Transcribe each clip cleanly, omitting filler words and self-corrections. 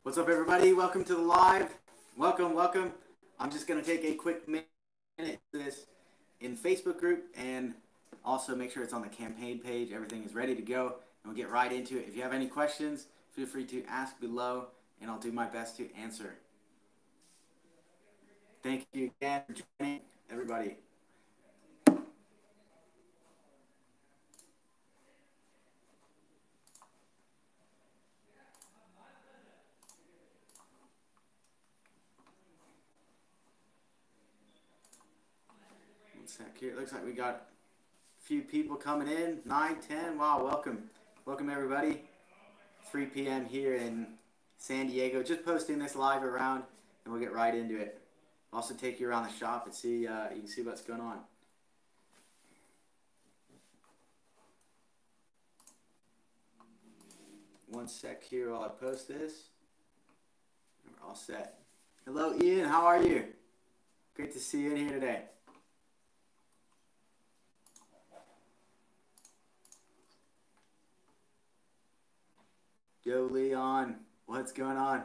What's up, everybody? Welcome to the live. Welcome. I'm just going to take a quick minute to this in Facebook group and also make sure it's on the campaign page. Everything is ready to go, and we'll get right into it. If you have any questions, feel free to ask below, and I'll do my best to answer. Thank you again for joining, everybody. One sec here. It looks like we got a few people coming in. 9, 10. Wow, welcome everybody. 3 p.m. here in San Diego. Just posting this live around, and we'll get right into it. Also take you around the shop and see you can see what's going on. One sec here while I post this. We're all set. Hello, Ian. How are you? Great to see you in here today. Yo, Leon. What's going on?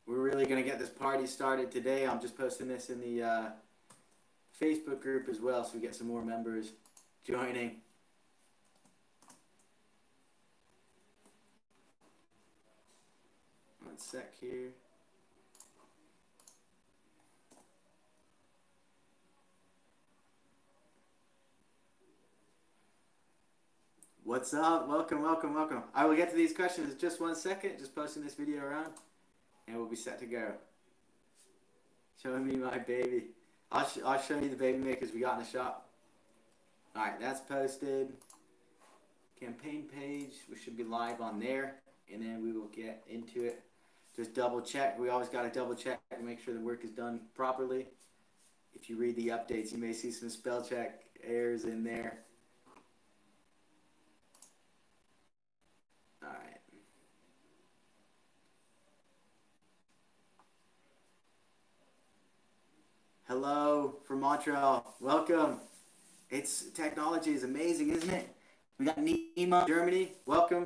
We're really going to get this party started today. I'm just posting this in the Facebook group as well, so we get some more members joining. One sec here. What's up? Welcome. I will get to these questions in just 1 second. Just posting this video around, and we'll be set to go. Showing me my baby. I'll show you the baby makers we got in the shop. Alright, that's posted. Campaign page, we should be live on there, and then we will get into it. Just double check. We always got to double check and make sure the work is done properly. If you read the updates, you may see some spell check errors in there. Alright. Hello from Montreal. Welcome. Technology is amazing, isn't it? We got Nima, Germany. Welcome.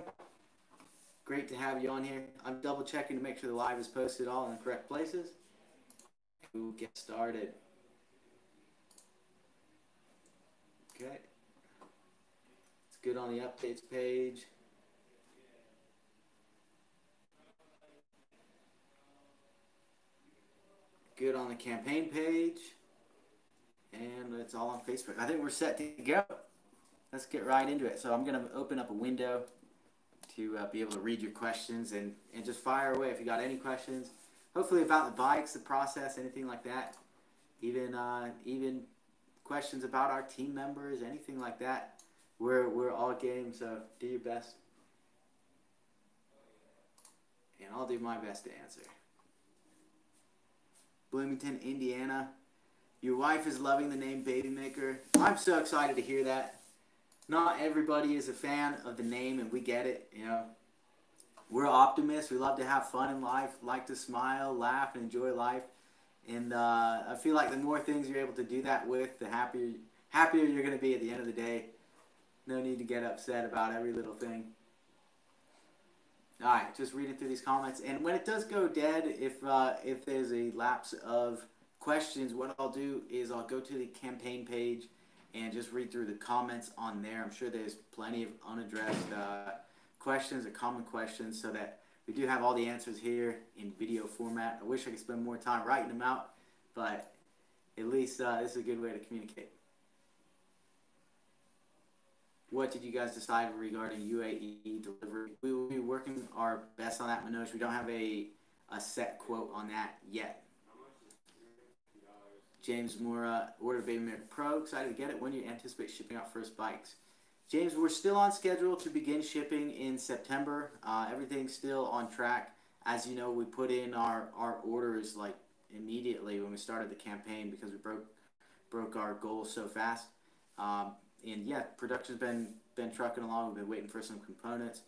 Great to have you on here. I'm double checking to make sure the live is posted all in the correct places. We'll get started. Okay. It's good on the updates page. Good on the campaign page. And it's all on Facebook. I think we're set to go. Let's get right into it. So I'm going to open up a window to be able to read your questions and just fire away if you got any questions. Hopefully about the bikes, the process, anything like that. Even questions about our team members, anything like that. We're all game, so do your best. And I'll do my best to answer. Bloomington, Indiana. Your wife is loving the name Baby Maker. I'm so excited to hear that. Not everybody is a fan of the name, and we get it. You know, we're optimists. We love to have fun in life, like to smile, laugh, and enjoy life. And I feel like the more things you're able to do that with, the happier you're going to be at the end of the day. No need to get upset about every little thing. All right, just reading through these comments. And when it does go dead, if there's a lapse of questions, what I'll do is I'll go to the campaign page and just read through the comments on there. I'm sure there's plenty of unaddressed questions or common questions, so that we do have all the answers here in video format. I wish I could spend more time writing them out, but at least this is a good way to communicate. What did you guys decide regarding UAE delivery? We will be working our best on that, Manoj. We don't have a set quote on that yet. James Moore, order Baby Maker Pro. Excited to get it. When do you anticipate shipping out first bikes? James, we're still on schedule to begin shipping in September. Everything's still on track. As you know, we put in our orders like immediately when we started the campaign because we broke our goal so fast. And yeah, production's been trucking along. We've been waiting for some components.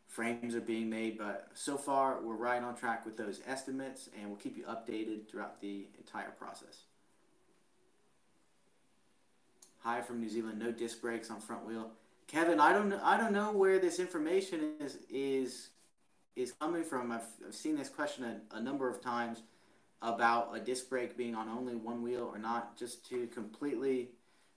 Frames are being made, but so far we're right on track with those estimates, and we'll keep you updated throughout the entire process. Hi from New Zealand. No disc brakes on front wheel. Kevin, I don't know where this information is coming from. I've seen this question a number of times about a disc brake being on only one wheel or not. Just to completely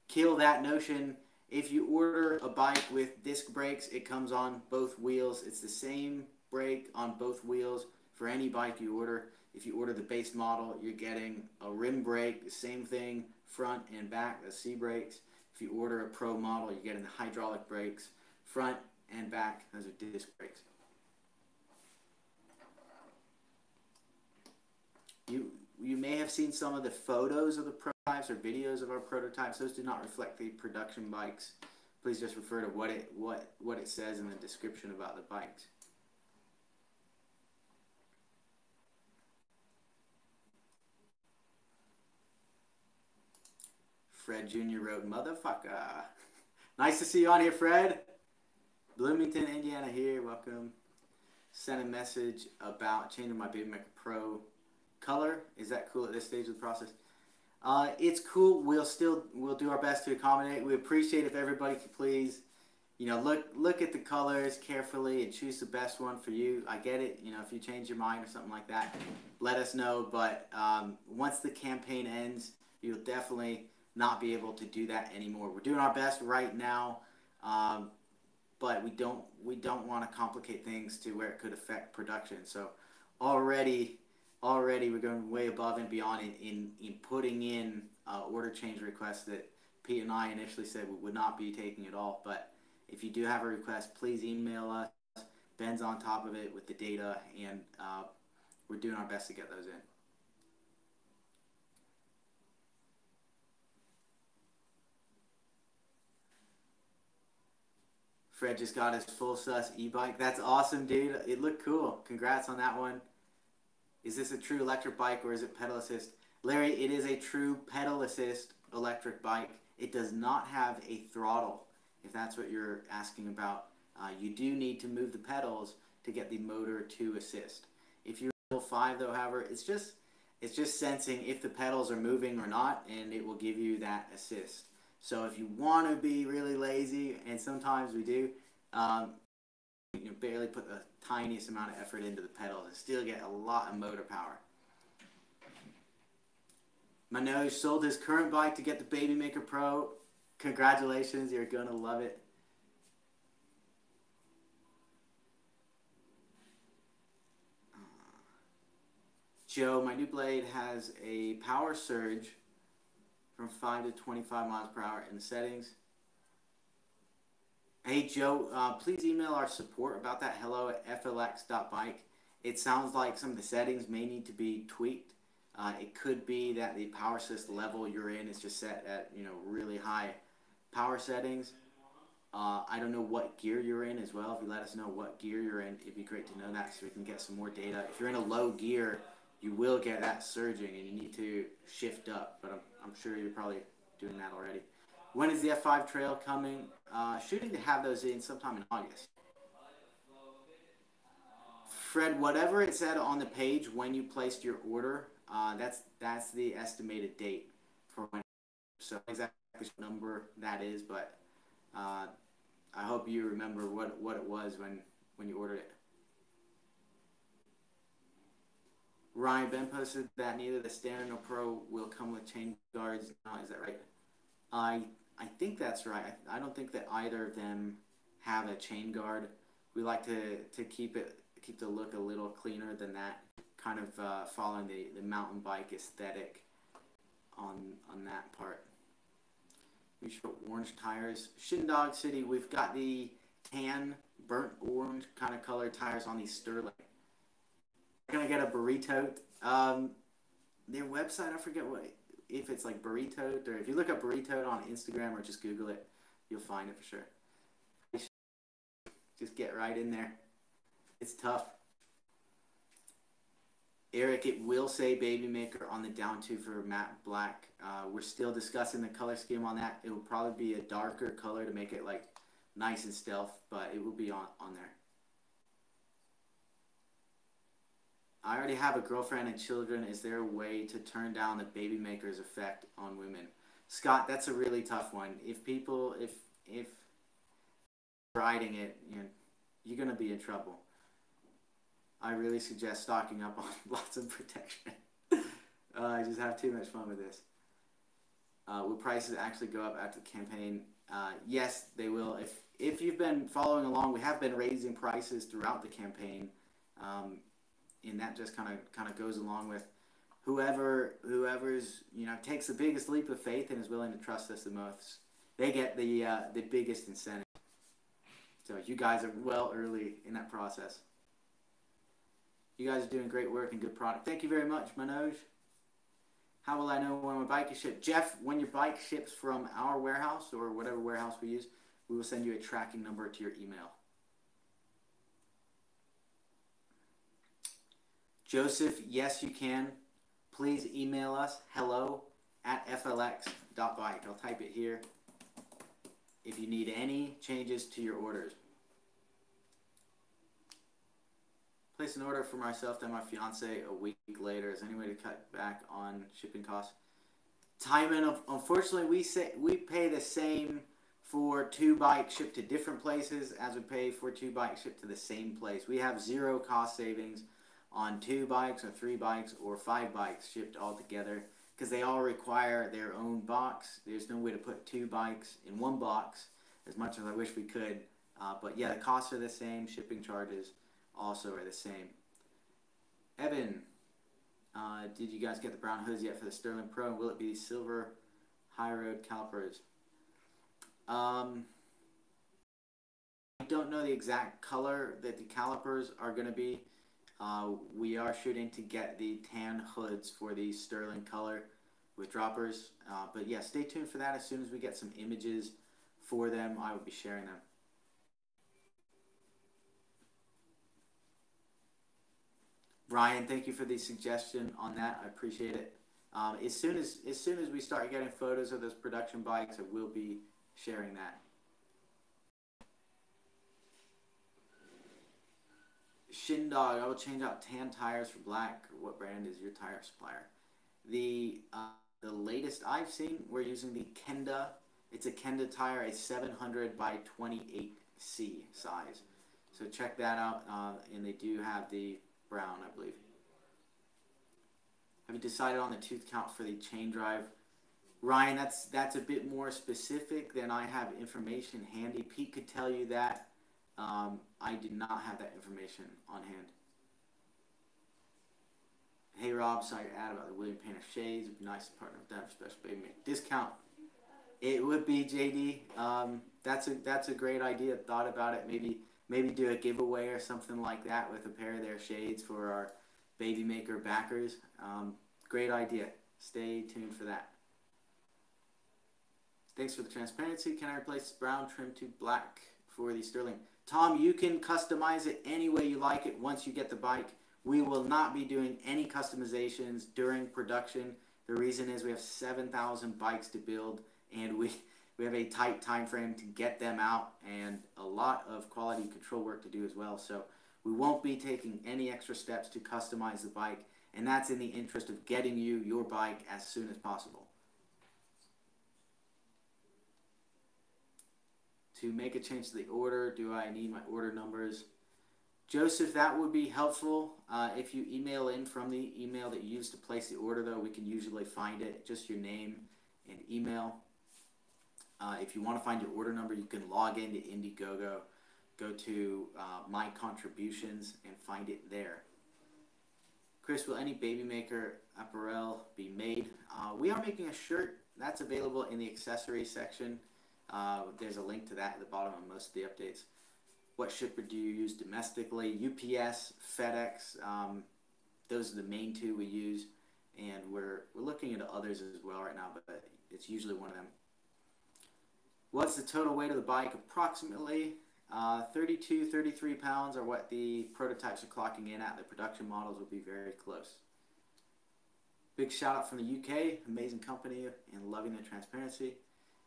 kill that notion, if you order a bike with disc brakes, it comes on both wheels. It's the same brake on both wheels for any bike you order. If you order the base model, you're getting a rim brake, the same thing front and back, the C brakes. If you order a pro model, you're getting the hydraulic brakes front and back. Those are disc brakes. You may have seen some of the photos of the prototypes or videos of our prototypes. Those do not reflect the production bikes. Please just refer to what it says in the description about the bikes. Fred Jr. wrote, "Motherfucker." Nice to see you on here, Fred. Bloomington, Indiana here. Welcome. Sent a message about changing my Babymaker Pro color. Is that cool at this stage of the process? It's cool. We'll do our best to accommodate. We appreciate if everybody could please, look at the colors carefully and choose the best one for you. I get it. If you change your mind or something like that, let us know. But once the campaign ends, you'll definitely not be able to do that anymore. We're doing our best right now, but we don't want to complicate things to where it could affect production. So already we're going way above and beyond in putting in order change requests that Pete and I initially said we would not be taking at all. But if you do have a request, please email us. Ben's on top of it with the data, and we're doing our best to get those in. Fred just got his full sus e-bike. That's awesome, dude. It looked cool. Congrats on that one. Is this a true electric bike or is it pedal assist? Larry, it is a true pedal assist electric bike. It does not have a throttle, if that's what you're asking about. You do need to move the pedals to get the motor to assist. If you're level 5 though, however, it's just sensing if the pedals are moving or not, and it will give you that assist. So if you want to be really lazy, and sometimes we do, you barely put the tiniest amount of effort into the pedals and still get a lot of motor power. Manoj sold his current bike to get the Babymaker Pro. Congratulations, you're going to love it. Joe, my new blade has a power surge from 5 to 25 miles per hour in the settings. Hey Joe, please email our support about that, hello@flx.bike. It sounds like some of the settings may need to be tweaked. It could be that the power assist level you're in is just set at really high power settings. I don't know what gear you're in as well. If you let us know what gear you're in, it'd be great to know that so we can get some more data. If you're in a low gear, you will get that surging and you need to shift up, but I'm sure you're probably doing that already. When is the F5 trail coming? Shooting to have those in sometime in August. Fred, whatever it said on the page when you placed your order, that's the estimated date for when. So exactly what number that is, but I hope you remember what it was when you ordered it. Ryan Ben posted that neither the Standard nor Pro will come with chain guards. Is that right? I think that's right. I don't think that either of them have a chain guard. We like to keep the look a little cleaner than that, kind of following the mountain bike aesthetic on that part. We show orange tires. Shindog City, we've got the tan, burnt orange kind of color tires on these Sterling. We're gonna get a Burrito. Their website, I forget if it's like Burrito, or if you look up Burrito on Instagram or just Google it, you'll find it for sure. Just get right in there. It's tough. Eric, it will say Babymaker on the down two for matte black. We're still discussing the color scheme on that. It will probably be a darker color to make it like nice and stealth, but it will be on there. I already have a girlfriend and children. Is there a way to turn down the Babymaker's effect on women? Scott, that's a really tough one. If riding it, you're gonna be in trouble. I really suggest stocking up on lots of protection. I just have too much fun with this. Will prices actually go up after the campaign? Yes, they will. If you've been following along, we have been raising prices throughout the campaign, and that just kind of goes along with whoever's takes the biggest leap of faith and is willing to trust us the most. They get the biggest incentive. So you guys are well early in that process. You guys are doing great work and good product. Thank you very much, Manoj. How will I know when my bike is shipped? Jeff, when your bike ships from our warehouse or whatever warehouse we use, we will send you a tracking number to your email. Joseph, yes, you can. Please email us, hello@flx.bike. I'll type it here if you need any changes to your orders. Place an order for myself and my fiance a week later. Is there any way to cut back on shipping costs? Timon, unfortunately, we pay the same for 2 bikes shipped to different places as we pay for 2 bikes shipped to the same place. We have 0 cost savings on 2 bikes or 3 bikes or 5 bikes shipped all together because they all require their own box. There's no way to put 2 bikes in 1 box as much as I wish we could. But yeah, the costs are the same. Shipping charges also are the same. Evan, did you guys get the brown hoods yet for the Sterling Pro? And will it be silver high road calipers? I don't know the exact color that the calipers are going to be. We are shooting to get the tan hoods for the Sterling color with droppers. But yeah, stay tuned for that. As soon as we get some images for them, I will be sharing them. Ryan, thank you for the suggestion on that. I appreciate it. As soon as we start getting photos of those production bikes, I will be sharing that. Shindog, I will change out tan tires for black. What brand is your tire supplier? The latest I've seen, we're using the Kenda. It's a Kenda tire, a 700 by 28C size. So check that out, and they do have the brown, I believe. Have you decided on the tooth count for the chain drive? Ryan, that's a bit more specific than I have information handy. Pete could tell you that. I did not have that information on hand. Hey Rob, sorry to add about the William Painter shades. It would be nice to partner with them for special baby make discount. It would be, JD. That's a great idea. Thought about it. Maybe do a giveaway or something like that with a pair of their shades for our baby maker backers. Great idea. Stay tuned for that. Thanks for the transparency. Can I replace brown trim to black for the Sterling? Tom, you can customize it any way you like it once you get the bike. We will not be doing any customizations during production. The reason is we have 7,000 bikes to build, and we have a tight time frame to get them out and a lot of quality control work to do as well. So we won't be taking any extra steps to customize the bike, and that's in the interest of getting you your bike as soon as possible. To make a change to the order, do I need my order numbers? Joseph, that would be helpful. If you email in from the email that you used to place the order, though, we can usually find it. Just your name and email. If you want to find your order number, you can log into Indiegogo, go to My Contributions, and find it there. Chris, will any baby maker apparel be made? We are making a shirt. That's available in the accessories section. There's a link to that at the bottom of most of the updates. What shipper do you use domestically? UPS, FedEx, those are the main 2 we use, and we're looking into others as well right now, but it's usually one of them. What's the total weight of the bike? Approximately 32, 33 pounds are what the prototypes are clocking in at. The production models will be very close. Big shout out from the UK, amazing company and loving the transparency.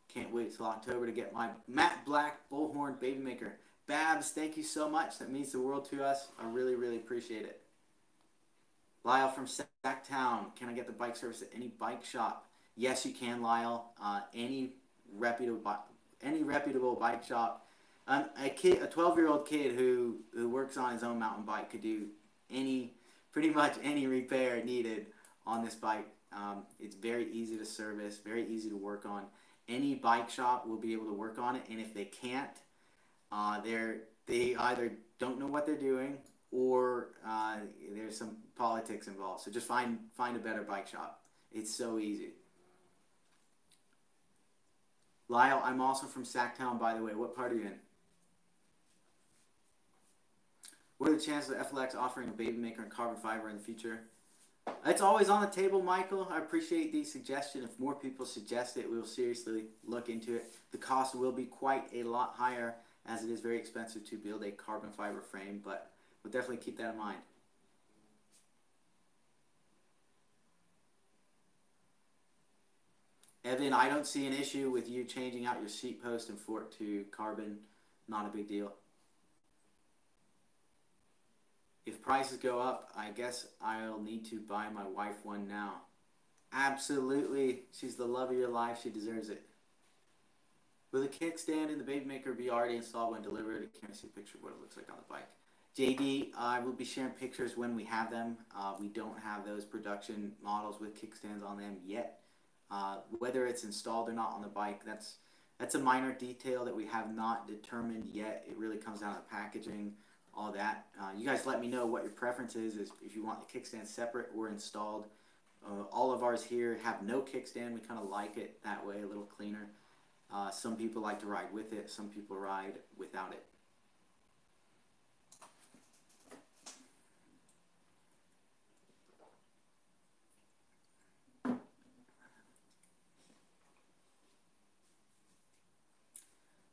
Can't wait till October to get my matte black bullhorn baby maker. Babs, thank you so much. That means the world to us. I really, really appreciate it. Lyle from Sacktown, can I get the bike service at any bike shop? Yes, you can, Lyle. Any reputable bike shop. A 12-year-old kid who works on his own mountain bike could do pretty much any repair needed on this bike. It's very easy to service, very easy to work on. Any bike shop will be able to work on it, and if they can't, they either don't know what they're doing or there's some politics involved. So just find a better bike shop. It's so easy. Lyle, I'm also from Sacktown, by the way. What part are you in? What are the chances of FLX offering a baby maker and carbon fiber in the future? It's always on the table, Michael. I appreciate the suggestion. If more people suggest it, we will seriously look into it. The cost will be quite a lot higher, as it is very expensive to build a carbon fiber frame, but we'll definitely keep that in mind. Evan, I don't see an issue with you changing out your seat post and fork to carbon. Not a big deal. If prices go up, I guess I'll need to buy my wife one now. Absolutely. She's the love of your life. She deserves it. Will the kickstand in the baby maker be already installed when delivered? I can't see a picture of what it looks like on the bike. JD, I will be sharing pictures when we have them. We don't have those production models with kickstands on them yet. Whether it's installed or not on the bike, that's a minor detail that we have not determined yet. It really comes down to packaging, all that. You guys let me know what your preference is if you want the kickstand separate or installed. All of ours here have no kickstand. We kind of like it that way, a little cleaner. Some people like to ride with it. Some people ride without it.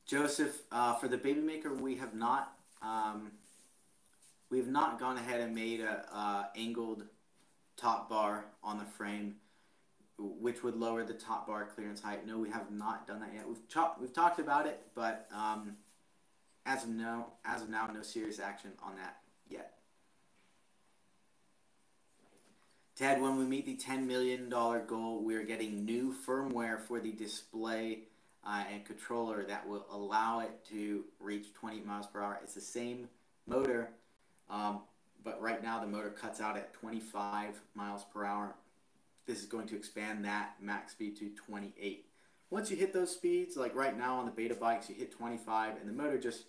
Joseph, for the baby maker, we have not gone ahead and made a angled top bar on the frame, which would lower the top bar clearance height. No, we have not done that yet. We've talked about it, but as of now, no serious action on that yet. Ted, when we meet the $10 million goal, we are getting new firmware for the display and controller that will allow it to reach 20 miles per hour. It's the same motor, but right now the motor cuts out at 25 miles per hour. This is going to expand that max speed to 28. Once you hit those speeds, like right now on the beta bikes, you hit 25 and the motor just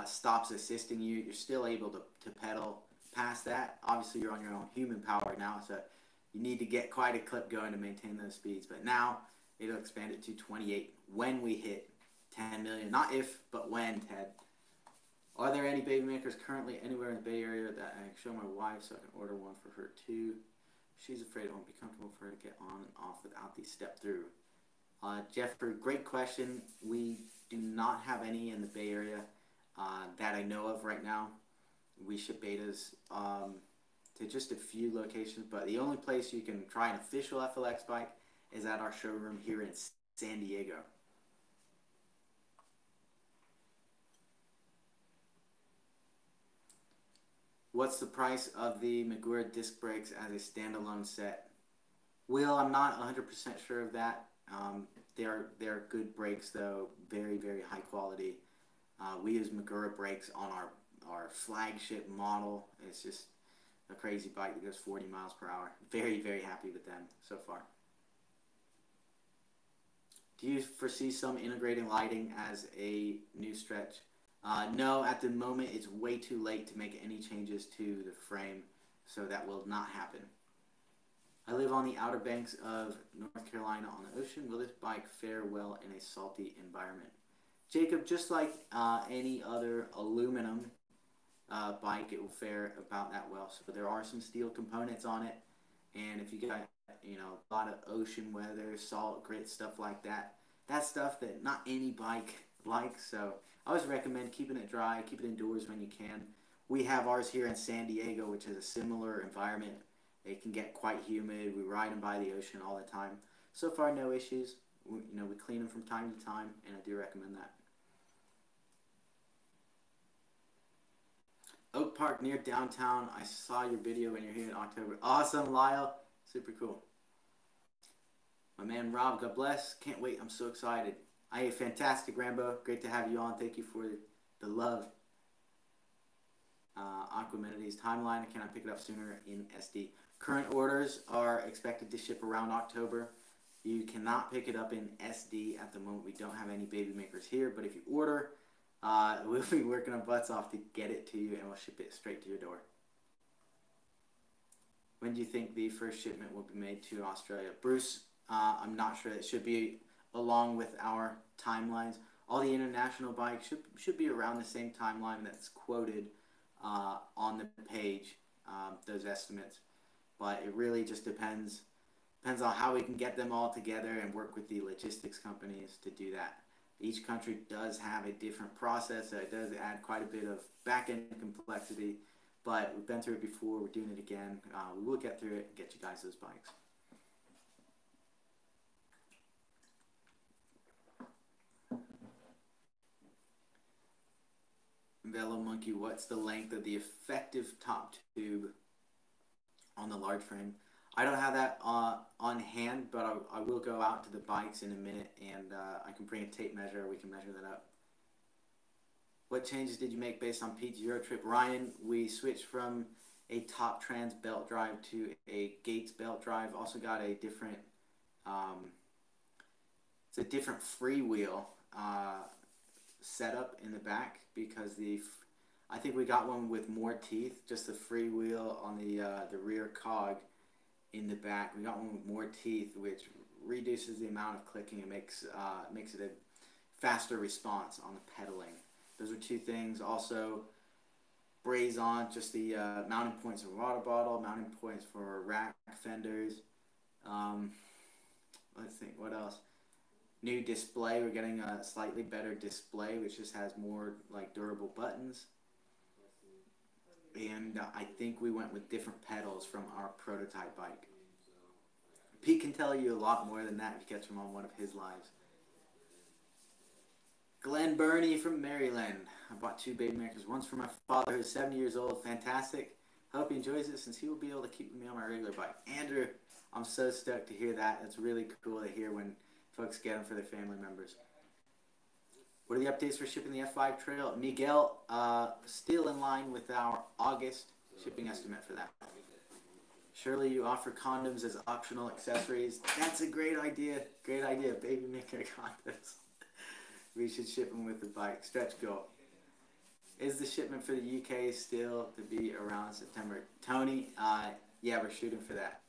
stops assisting you. You're still able to pedal past that. Obviously you're on your own human power now, so you need to get quite a clip going to maintain those speeds. But now it'll expand it to 28 when we hit 10 million. Not if, but when, Ted. Are there any baby makers currently anywhere in the Bay Area that I can show my wife so I can order one for her too? She's afraid it won't be comfortable for her to get on and off without the step through. Jeffrey, great question. We do not have any in the Bay Area that I know of right now. We ship betas to just a few locations, but the only place you can try an official FLX bike is at our showroom here in San Diego. What's the price of the Magura disc brakes as a standalone set? Will, I'm not 100% sure of that. They're good brakes though, very, very high quality. We use Magura brakes on our flagship model. It's just a crazy bike that goes 40 miles per hour. Very, very happy with them so far. Do you foresee some integrating lighting as a new stretch? No, at the moment it's way too late to make any changes to the frame, so that will not happen. I live on the Outer Banks of North Carolina on the ocean. Will this bike fare well in a salty environment? Jacob, just like any other aluminum bike, it will fare about that well. So there are some steel components on it, and if you got a lot of ocean weather, salt, grit, stuff like that, that's stuff that not any bike likes. So I always recommend keeping it dry, keep it indoors when you can. We have ours here in San Diego, which is a similar environment. It can get quite humid. We ride them by the ocean all the time. So far, no issues. We clean them from time to time, and I do recommend that. Oak Park near downtown. I saw your video when you're here in October. Awesome, Lyle. Super cool. My man Rob, God bless. Can't wait. I'm so excited. Hey, fantastic, Rambo. Great to have you on. Thank you for the love. Aquamenities timeline. Can I pick it up sooner in SD? Current orders are expected to ship around October. You cannot pick it up in SD at the moment. We don't have any baby makers here, but if you order, we'll be working our butts off to get it to you, and we'll ship it straight to your door. When do you think the first shipment will be made to Australia? Bruce, I'm not sure. It should be along with our timelines. All the international bikes should be around the same timeline that's quoted on the page, those estimates. But it really just depends on how we can get them all together and work with the logistics companies to do that. Each country does have a different process, so it does add quite a bit of back-end complexity, but we've been through it before, we're doing it again. We will get through it and get you guys those bikes. Velo Monkey, what's the length of the effective top tube on the large frame? I don't have that on hand, but I will go out to the bikes in a minute, and I can bring a tape measure. We can measure that up. What changes did you make based on Pete's Euro trip? Ryan, we switched from a Top Trans belt drive to a Gates belt drive. Also got a different, it's a different freewheel setup in the back, because I think we got one with more teeth, just the freewheel on the rear cog in the back. We got one with more teeth, which reduces the amount of clicking and makes it a faster response on the pedaling. Those are two things. Also, braze on just the mounting points for water bottle, mounting points for rack fenders. Let's think, what else? New display. We're getting a slightly better display, which just has more like durable buttons. And I think we went with different pedals from our prototype bike. Pete can tell you a lot more than that if you catch him on one of his lives. Glenn Burney from Maryland. I bought 2 baby makers. One's for my father, who's 70 years old. Fantastic. Hope he enjoys it, since he will be able to keep me on my regular bike. Andrew, I'm so stoked to hear that. It's really cool to hear when folks get them for their family members. What are the updates for shipping the F5 Trail? Miguel, still in line with our August shipping estimate for that. Surely you offer condoms as optional accessories. That's a great idea. Great idea. Baby maker condoms. We should ship them with the bike. Stretch goal. Is the shipment for the UK still to be around September? Tony, yeah, we're shooting for that.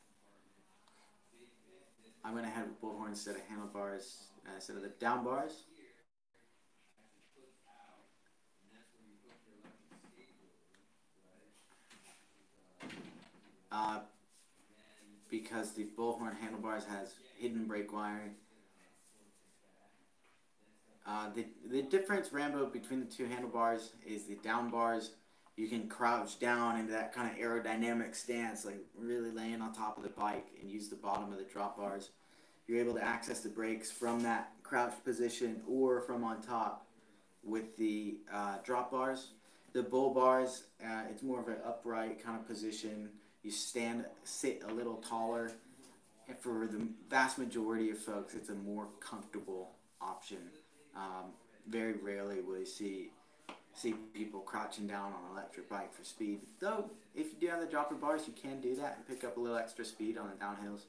I'm going to have a bullhorn instead of handlebars, instead of the down bars. Because the bullhorn handlebars has hidden brake wiring. The difference, Rambo, between the two handlebars is the down bars. You can crouch down into that kind of aerodynamic stance, like really laying on top of the bike, and use the bottom of the drop bars. You're able to access the brakes from that crouched position or from on top with the drop bars. The bull bars, it's more of an upright kind of position. You sit a little taller, and for the vast majority of folks, it's a more comfortable option. Very rarely will you see people crouching down on an electric bike for speed. Though, if you do have the dropper bars, you can do that and pick up a little extra speed on the downhills.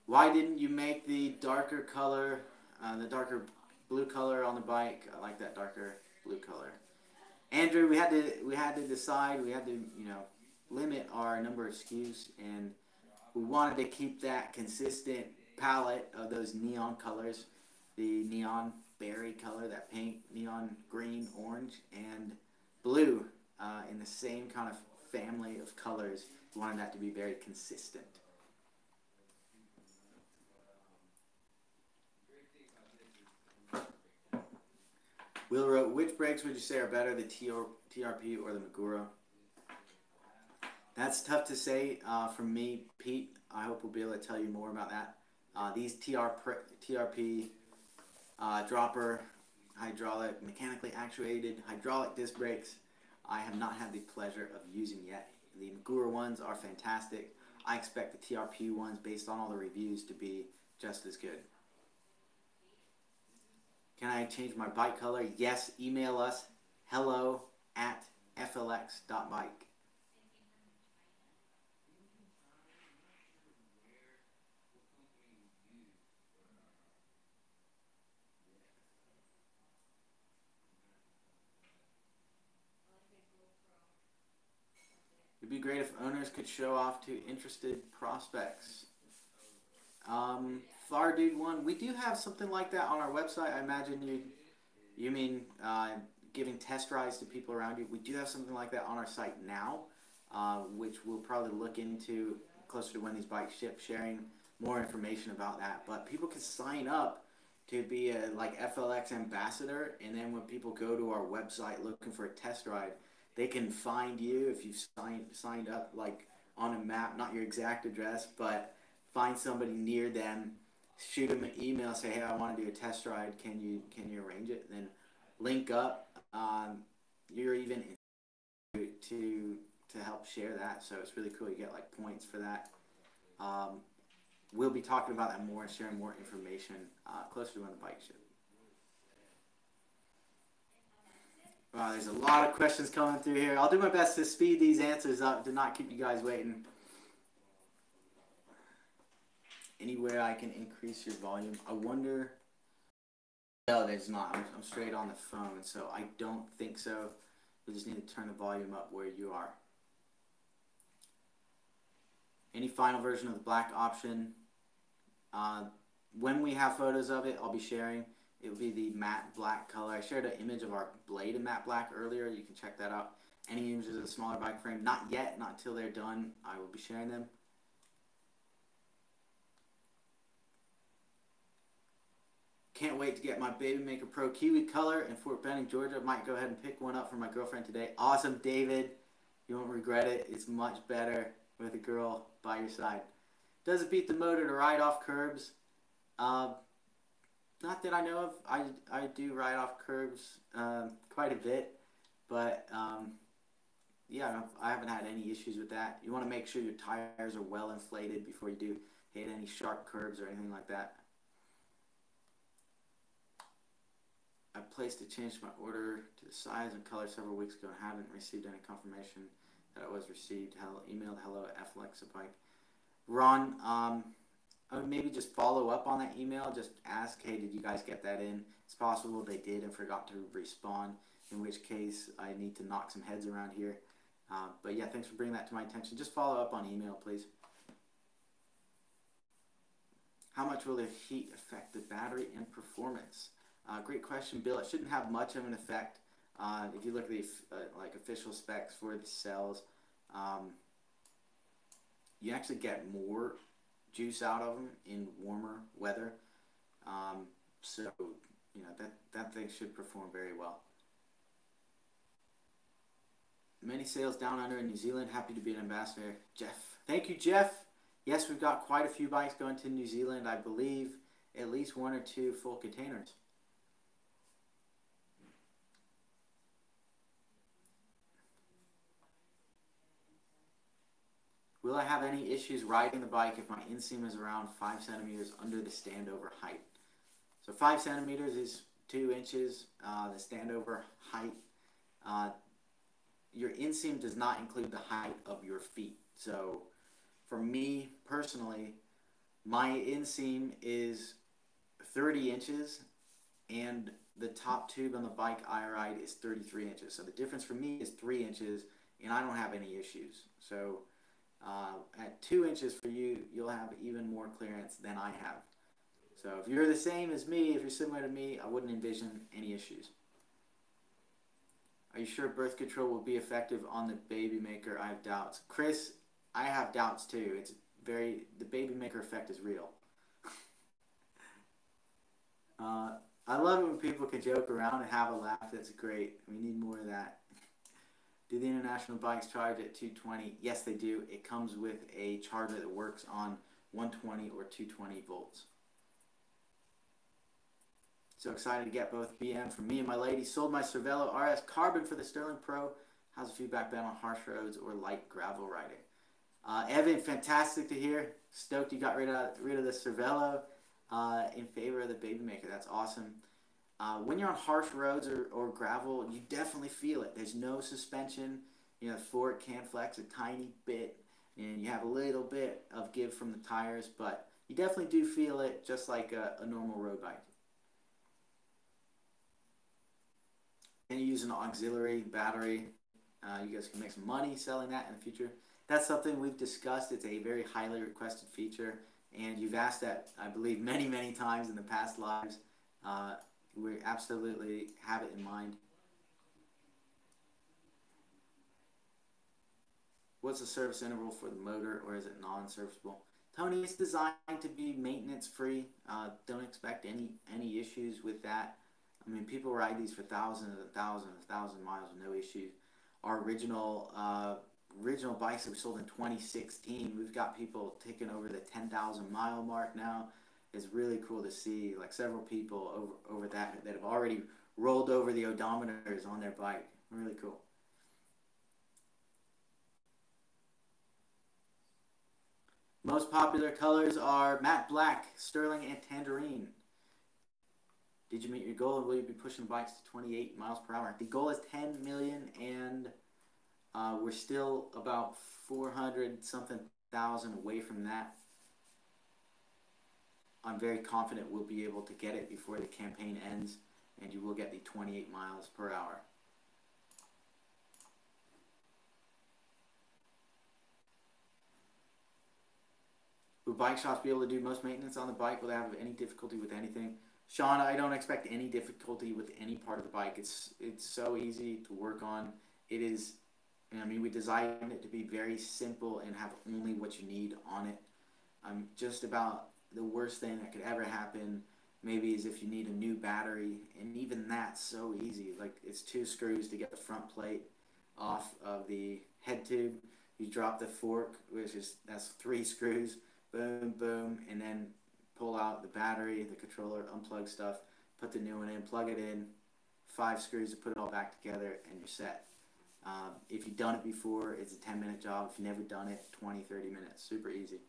Why didn't you make the darker color, the darker blue color on the bike? I like that darker blue color. Andrew, we had to decide. We had to, limit our number of SKUs, and we wanted to keep that consistent palette of those neon colors, the neon berry color, that pink, neon green, orange, and blue in the same kind of family of colors. We wanted that to be very consistent. Will wrote, which brakes would you say are better, the TRP or the Magura? That's tough to say for me, Pete. I hope we'll be able to tell you more about that. These TRP dropper hydraulic, mechanically actuated hydraulic disc brakes. I have not had the pleasure of using yet. The Magura ones are fantastic. I expect the TRP ones, based on all the reviews, to be just as good. Can I change my bike color? Yes, email us hello@flx.bike. It'd be great if owners could show off to interested prospects. Far Dude One, we do have something like that on our website. I imagine you mean giving test rides to people around you. We do have something like that on our site now, which we'll probably look into closer to when these bikes ship, sharing more information about that. But people can sign up to be a like FLX ambassador, and then when people go to our website looking for a test ride, they can find you if you've signed up like on a map, not your exact address, but find somebody near them, shoot them an email, say, hey, I want to do a test ride. Can you arrange it? And then link up. You're even to help share that, so it's really cool. You get like points for that. We'll be talking about that more and sharing more information closer to when the bike ship. Wow, there's a lot of questions coming through here. I'll do my best to speed these answers up to not keep you guys waiting. Anywhere I can increase your volume? I wonder. No, there's not. I'm straight on the phone, so I don't think so. We just need to turn the volume up where you are. Any final version of the black option? When we have photos of it, I'll be sharing. It will be the matte black color. I shared an image of our blade in matte black earlier. You can check that out. Any images of the smaller bike frame? Not yet. Not until they're done. I will be sharing them. Can't wait to get my Babymaker Pro Kiwi color in Fort Benning, Georgia. Might go ahead and pick one up for my girlfriend today. Awesome, David. You won't regret it. It's much better with a girl by your side. Does it beat the motor to ride off curbs? Not that I know of. I do ride off curbs quite a bit, but yeah, I haven't had any issues with that. You want to make sure your tires are well inflated before you do hit any sharp curbs or anything like that. I placed a change to my order to the size and color several weeks ago and haven't received any confirmation that it was received. Emailed hello@flexabike. Ron, I would maybe just follow up on that email. Just ask, hey, did you guys get that in? It's possible they did and forgot to respond, in which case I need to knock some heads around here. But yeah, thanks for bringing that to my attention. Just follow up on email, please. How much will the heat affect the battery and performance? Great question, Bill. It shouldn't have much of an effect. If you look at the like official specs for the cells, you actually get more juice out of them in warmer weather. So you know that thing should perform very well. Many sales down under in New Zealand. Happy to be an ambassador, Jeff. Thank you, Jeff. Yes, we've got quite a few bikes going to New Zealand. I believe at least 1 or 2 full containers. Will I have any issues riding the bike if my inseam is around 5 centimeters under the standover height? So 5 centimeters is 2 inches, the standover height. Your inseam does not include the height of your feet. So for me personally, my inseam is 30 inches and the top tube on the bike I ride is 33 inches. So the difference for me is 3 inches and I don't have any issues. So at 2 inches for you, you'll have even more clearance than I have. So if you're the same as me, if you're similar to me, I wouldn't envision any issues. Are you sure birth control will be effective on the Babymaker? I have doubts. Chris, I have doubts too. The Babymaker effect is real. I love it when people can joke around and have a laugh. That's great. We need more of that. Do the International bikes charge at 220? Yes, they do. It comes with a charger that works on 120 or 220 volts. So excited to get both BM from me and my lady. Sold my Cervelo RS Carbon for the Sterling Pro. How's the feedback been on harsh roads or light gravel riding? Evan, fantastic to hear. Stoked you got rid of the Cervelo in favor of the Babymaker. That's awesome. When you're on harsh roads or gravel, you definitely feel it. There's no suspension. You know, the fork can flex a tiny bit, and you have a little bit of give from the tires, but you definitely do feel it just like a normal road bike. And you use an auxiliary battery. You guys can make some money selling that in the future. That's something we've discussed. It's a very highly requested feature, and you've asked that, I believe, many, many times in the past lives. We absolutely have it in mind. What's the service interval for the motor, or is it non-serviceable? Tony, it's designed to be maintenance-free. Don't expect any issues with that. I mean, people ride these for thousands and thousands and thousands of miles with no issues. Our original bikes that we sold in 2016, we've got people taking over the 10,000 mile mark now. It's really cool to see, like, several people over that have already rolled over the odometers on their bike. Really cool. Most popular colors are matte black, sterling, and tangerine. Did you meet your goal, and will you be pushing bikes to 28 miles per hour? The goal is 10 million, and we're still about 400-something thousand away from that. I'm very confident we'll be able to get it before the campaign ends, and you will get the 28 miles per hour. Will bike shops be able to do most maintenance on the bike? Will they have any difficulty with anything? Sean, I don't expect any difficulty with any part of the bike. It's so easy to work on. It is, I mean, we designed it to be very simple and have only what you need on it. Just about the worst thing that could ever happen maybe is if you need a new battery, and even that's so easy. Like, it's 2 screws to get the front plate off of the head tube. You drop the fork, that's 3 screws. Boom, boom, and then pull out the battery, the controller, unplug stuff, put the new one in, plug it in, 5 screws to put it all back together, and you're set. If you've done it before, it's a 10-minute job. If you've never done it, 20, 30 minutes. Super easy.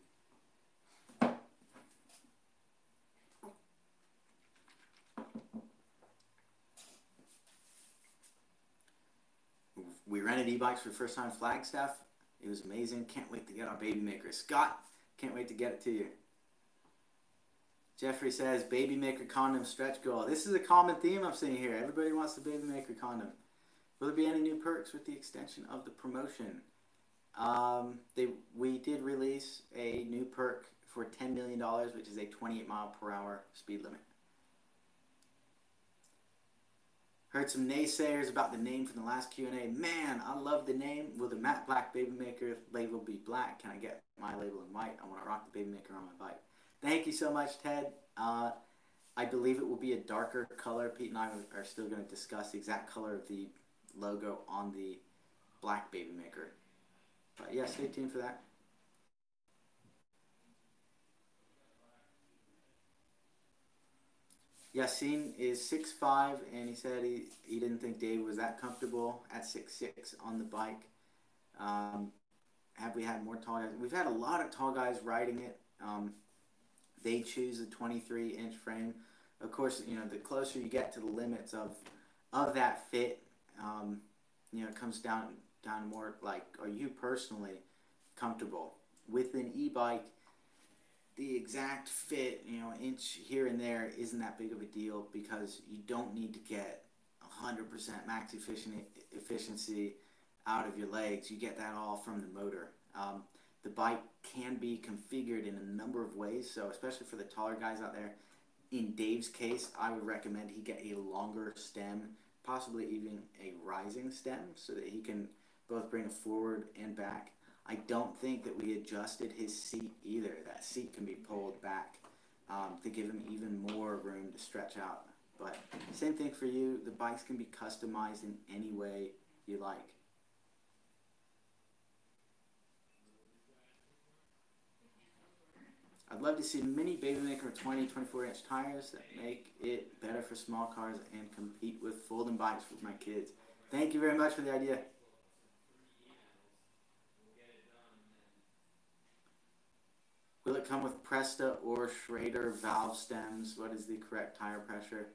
We rented e-bikes for the first time in Flagstaff. It was amazing. Can't wait to get our Babymaker. Scott, can't wait to get it to you. Jeffrey says, Babymaker condom stretch goal. This is a common theme I'm seeing here. Everybody wants the Babymaker condom. Will there be any new perks with the extension of the promotion? We did release a new perk for $10 million, which is a 28 mile per hour speed limit. Heard some naysayers about the name from the last Q&A. Man, I love the name. Will the matte black Babymaker label be black? Can I get my label in white? I want to rock the Babymaker on my bike. Thank you so much, Ted. I believe it will be a darker color. Pete and I are still going to discuss the exact color of the logo on the black Babymaker. But yeah, stay tuned for that. Yassine is 6'5", and he said he didn't think Dave was that comfortable at 6'6" on the bike. Have we had more tall guys? We've had a lot of tall guys riding it. They choose a 23-inch frame. Of course, you know, the closer you get to the limits of that fit, you know, it comes down more like, are you personally comfortable with an e-bike? The exact fit, you know, inch here and there isn't that big of a deal, because you don't need to get 100% max efficiency out of your legs. You get that all from the motor. The bike can be configured in a number of ways, so especially for the taller guys out there, in Dave's case, I would recommend he get a longer stem, possibly even a rising stem, so that he can both bring it forward and back. I don't think that we adjusted his seat either. That seat can be pulled back to give him even more room to stretch out. But same thing for you. The bikes can be customized in any way you like. I'd love to see mini Babymaker 20, 24-inch tires that make it better for small cars and compete with folding bikes with my kids. Thank you very much for the idea. Will it come with Presta or Schrader valve stems? What is the correct tire pressure?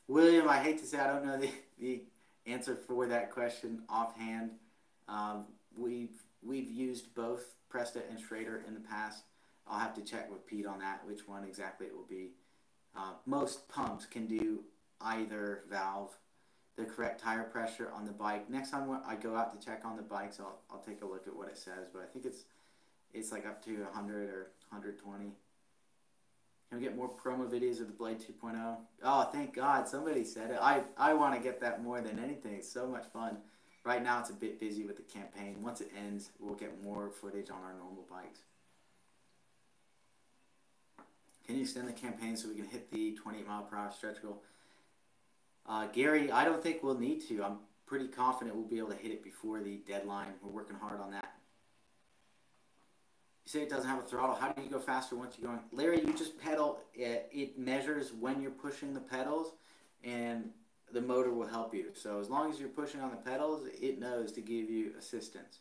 William, I hate to say I don't know the answer for that question offhand. We've used both Presta and Schrader in the past. I'll have to check with Pete on that, which one exactly it will be. Most pumps can do either valve. The correct tire pressure on the bike. Next time I go out to check on the bikes, I'll take a look at what it says, but I think it's like up to 100 or 120. Can we get more promo videos of the Blade 2.0? Oh, thank God, somebody said it. I want to get that more than anything. It's so much fun. Right now it's a bit busy with the campaign. Once it ends, we'll get more footage on our normal bikes. Can you extend the campaign so we can hit the 28-mile-per-hour stretch goal? Gary, I don't think we'll need to. I'm pretty confident we'll be able to hit it before the deadline. We're working hard on that. You say it doesn't have a throttle. How do you go faster once you're going? Larry, you just pedal. It measures when you're pushing the pedals, and the motor will help you. So as long as you're pushing on the pedals, it knows to give you assistance.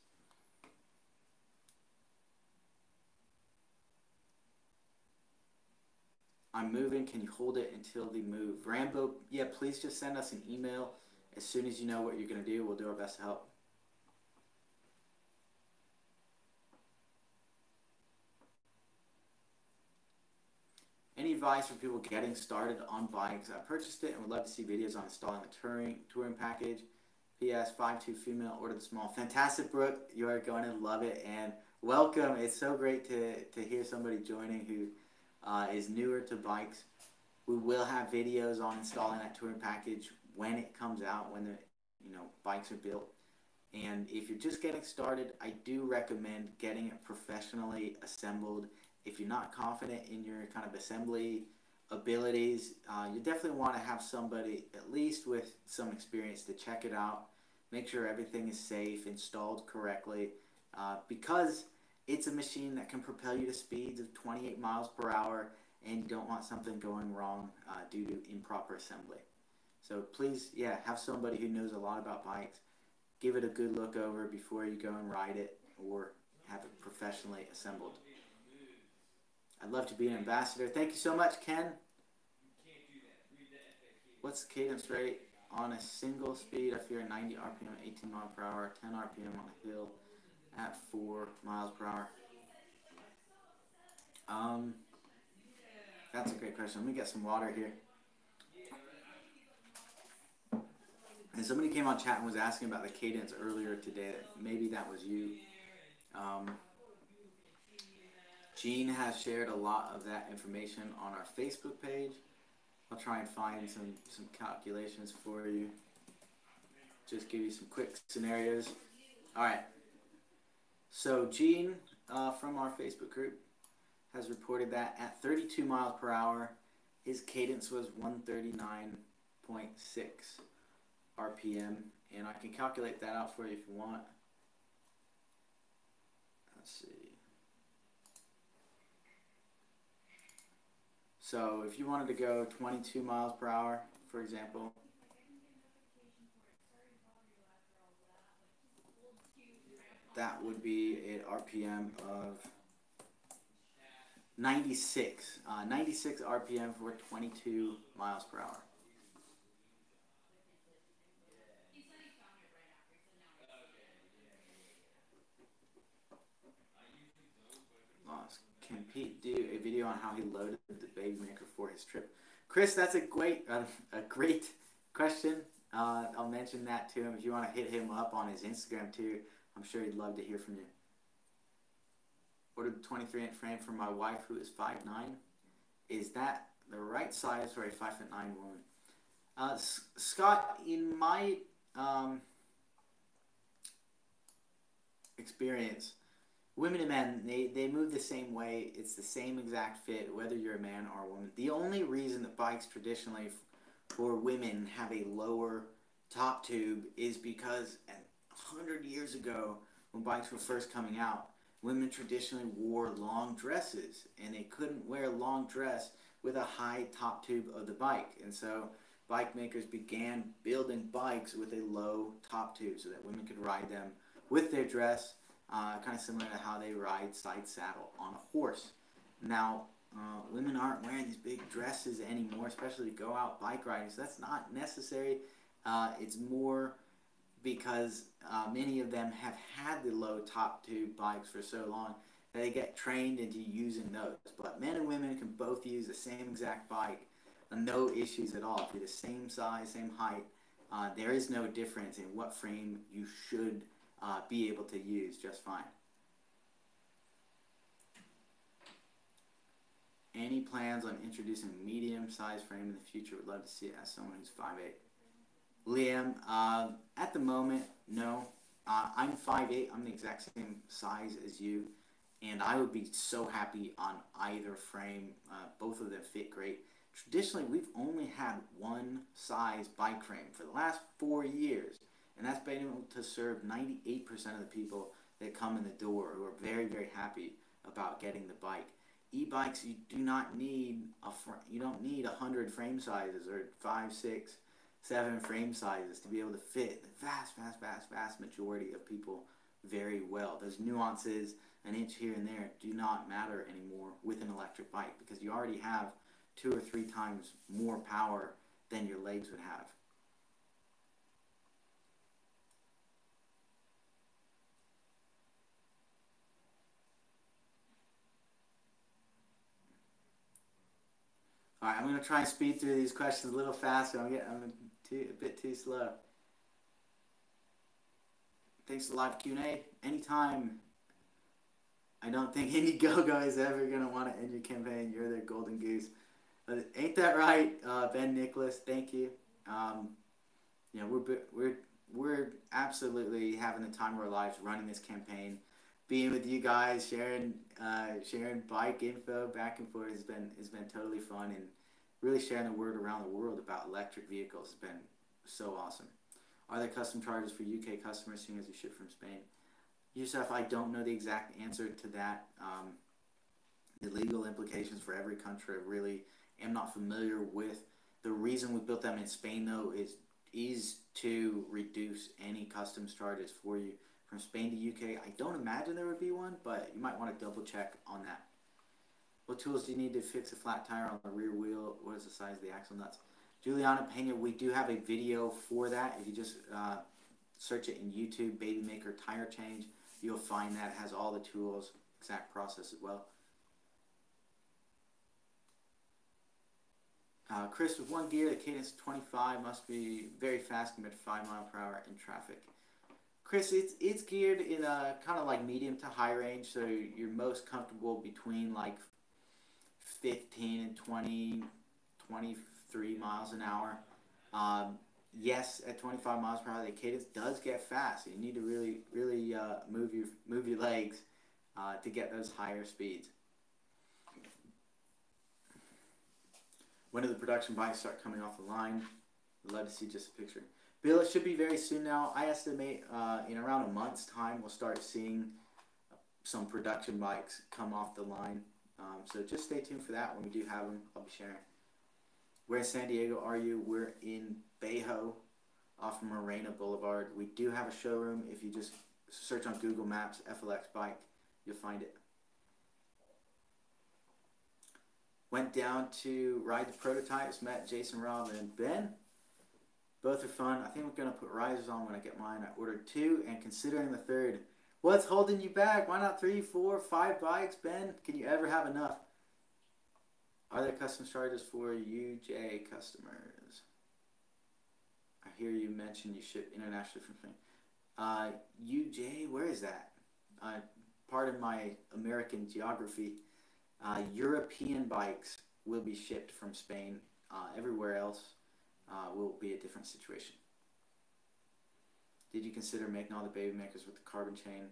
I'm moving. Can you hold it until the move? Rambo, yeah, please just send us an email as soon as you know what you're going to do. We'll do our best to help. Any advice for people getting started on bikes? I purchased it and would love to see videos on installing the touring package. PS 5'2" female, order the small. Fantastic, Brooke. You are going to love it, and welcome. It's so great to hear somebody joining who is newer to bikes. We will have videos on installing that touring package when it comes out, when the bikes are built. And if you're just getting started, I do recommend getting it professionally assembled. If you're not confident in your kind of assembly abilities, you definitely want to have somebody at least with some experience to check it out, make sure everything is safe, installed correctly, because it's a machine that can propel you to speeds of 28 miles per hour, and you don't want something going wrong due to improper assembly. So please, yeah, have somebody who knows a lot about bikes. Give it a good look over before you go and ride it, or have it professionally assembled. I'd love to be an ambassador. Thank you so much, Ken. What's the cadence rate on a single speed? I fear 90 RPM, 18 mile per hour, 10 RPM on a hill at 4 miles per hour. That's a great question. Let me get some water here. And somebody came on chat and was asking about the cadence earlier today. Maybe that was you. Gene has shared a lot of that information on our Facebook page. I'll try and find some calculations for you. Just give you some quick scenarios. All right. So Gene from our Facebook group has reported that at 32 miles per hour, his cadence was 139.6 RPM. And I can calculate that out for you if you want. Let's see. So if you wanted to go 22 miles per hour, for example, that would be an RPM of 96. 96 RPM for 22 miles per hour. Lost. Can Pete do a video on how he loaded the Babymaker for his trip? Chris, that's a great question. I'll mention that to him. If you want to hit him up on his Instagram too, I'm sure he'd love to hear from you. Ordered the 23-inch frame for my wife who is 5'9". Is that the right size for a 5'9" woman? Scott, in my experience, women and men, they move the same way. It's the same exact fit, whether you're a man or a woman. The only reason that bikes traditionally for women have a lower top tube is because 100 years ago, when bikes were first coming out, women traditionally wore long dresses, and they couldn't wear a long dress with a high top tube of the bike. And so bike makers began building bikes with a low top tube so that women could ride them with their dress, kind of similar to how they ride side saddle on a horse. Now, women aren't wearing these big dresses anymore, especially to go out bike riding. So that's not necessary. It's more because many of them have had the low top tube bikes for so long that they get trained into using those. But men and women can both use the same exact bike, no issues at all. If you're the same size, same height, there is no difference in what frame you should be able to use just fine. Any plans on introducing medium-sized frame in the future? Would love to see it as someone who's 5'8". Liam, at the moment, no. I'm 5'8". I'm the exact same size as you, and I would be so happy on either frame. Both of them fit great. Traditionally, we've only had one size bike frame for the last 4 years, and that's been able to serve 98% of the people that come in the door who are very, very happy about getting the bike. E-bikes, you do not need you don't need 100 frame sizes or 5, 6, 7 frame sizes to be able to fit the vast majority of people very well. Those nuances, an inch here and there, do not matter anymore with an electric bike because you already have 2 or 3 times more power than your legs would have. All right, I'm going to try and speed through these questions a little faster. I'm a bit too slow. Thanks to live Q&A. Anytime. I don't think Indiegogo is ever going to want to end your campaign. You're their golden goose. Ain't that right, Ben Nicholas? Thank you. You know, we're absolutely having the time of our lives running this campaign. Being with you guys, sharing bike info back and forth has been totally fun, and really sharing the word around the world about electric vehicles has been so awesome. Are there custom charges for UK customers seeing as you ship from Spain? Yusuf, I don't know the exact answer to that. The legal implications for every country I really am not familiar with. The reason we built them in Spain though is to reduce any customs charges for you. From Spain to UK, I don't imagine there would be one, but you might want to double check on that. What tools do you need to fix a flat tire on the rear wheel? What is the size of the axle nuts? Juliana Pena, we do have a video for that. If you just search it in YouTube, Baby Maker Tire Change, you'll find that. It has all the tools, exact process as well. Chris, with one gear, the cadence 25 must be very fast compared to 5 miles per hour in traffic. Chris, it's geared in a kind of like medium to high range, so you're most comfortable between like 15 and 20, 23 miles an hour. Yes, at 25 miles per hour, the cadence does get fast. You need to really move your legs to get those higher speeds. When do the production bikes start coming off the line? I'd love to see just a picture. Bill, it should be very soon now. I estimate in around a month's time we'll start seeing some production bikes come off the line. So just stay tuned for that. When we do have them, I'll be sharing. Where in San Diego are you? We're in Bayho off of Morena Boulevard. We do have a showroom. If you just search on Google Maps, FLX Bike, you'll find it. Went down to ride the prototypes, met Jason, Rob, and Ben. Both are fun. I think we're going to put risers on when I get mine. I ordered 2 and considering the 3rd. What's holding you back? Why not 3, 4, 5 bikes, Ben? Can you ever have enough? Are there custom charges for UJ customers? I hear you mention you ship internationally from Spain. UJ, where is that? Pardon my American geography. European bikes will be shipped from Spain. Everywhere else will be a different situation. Did you consider making all the Baby Makers with the carbon chain?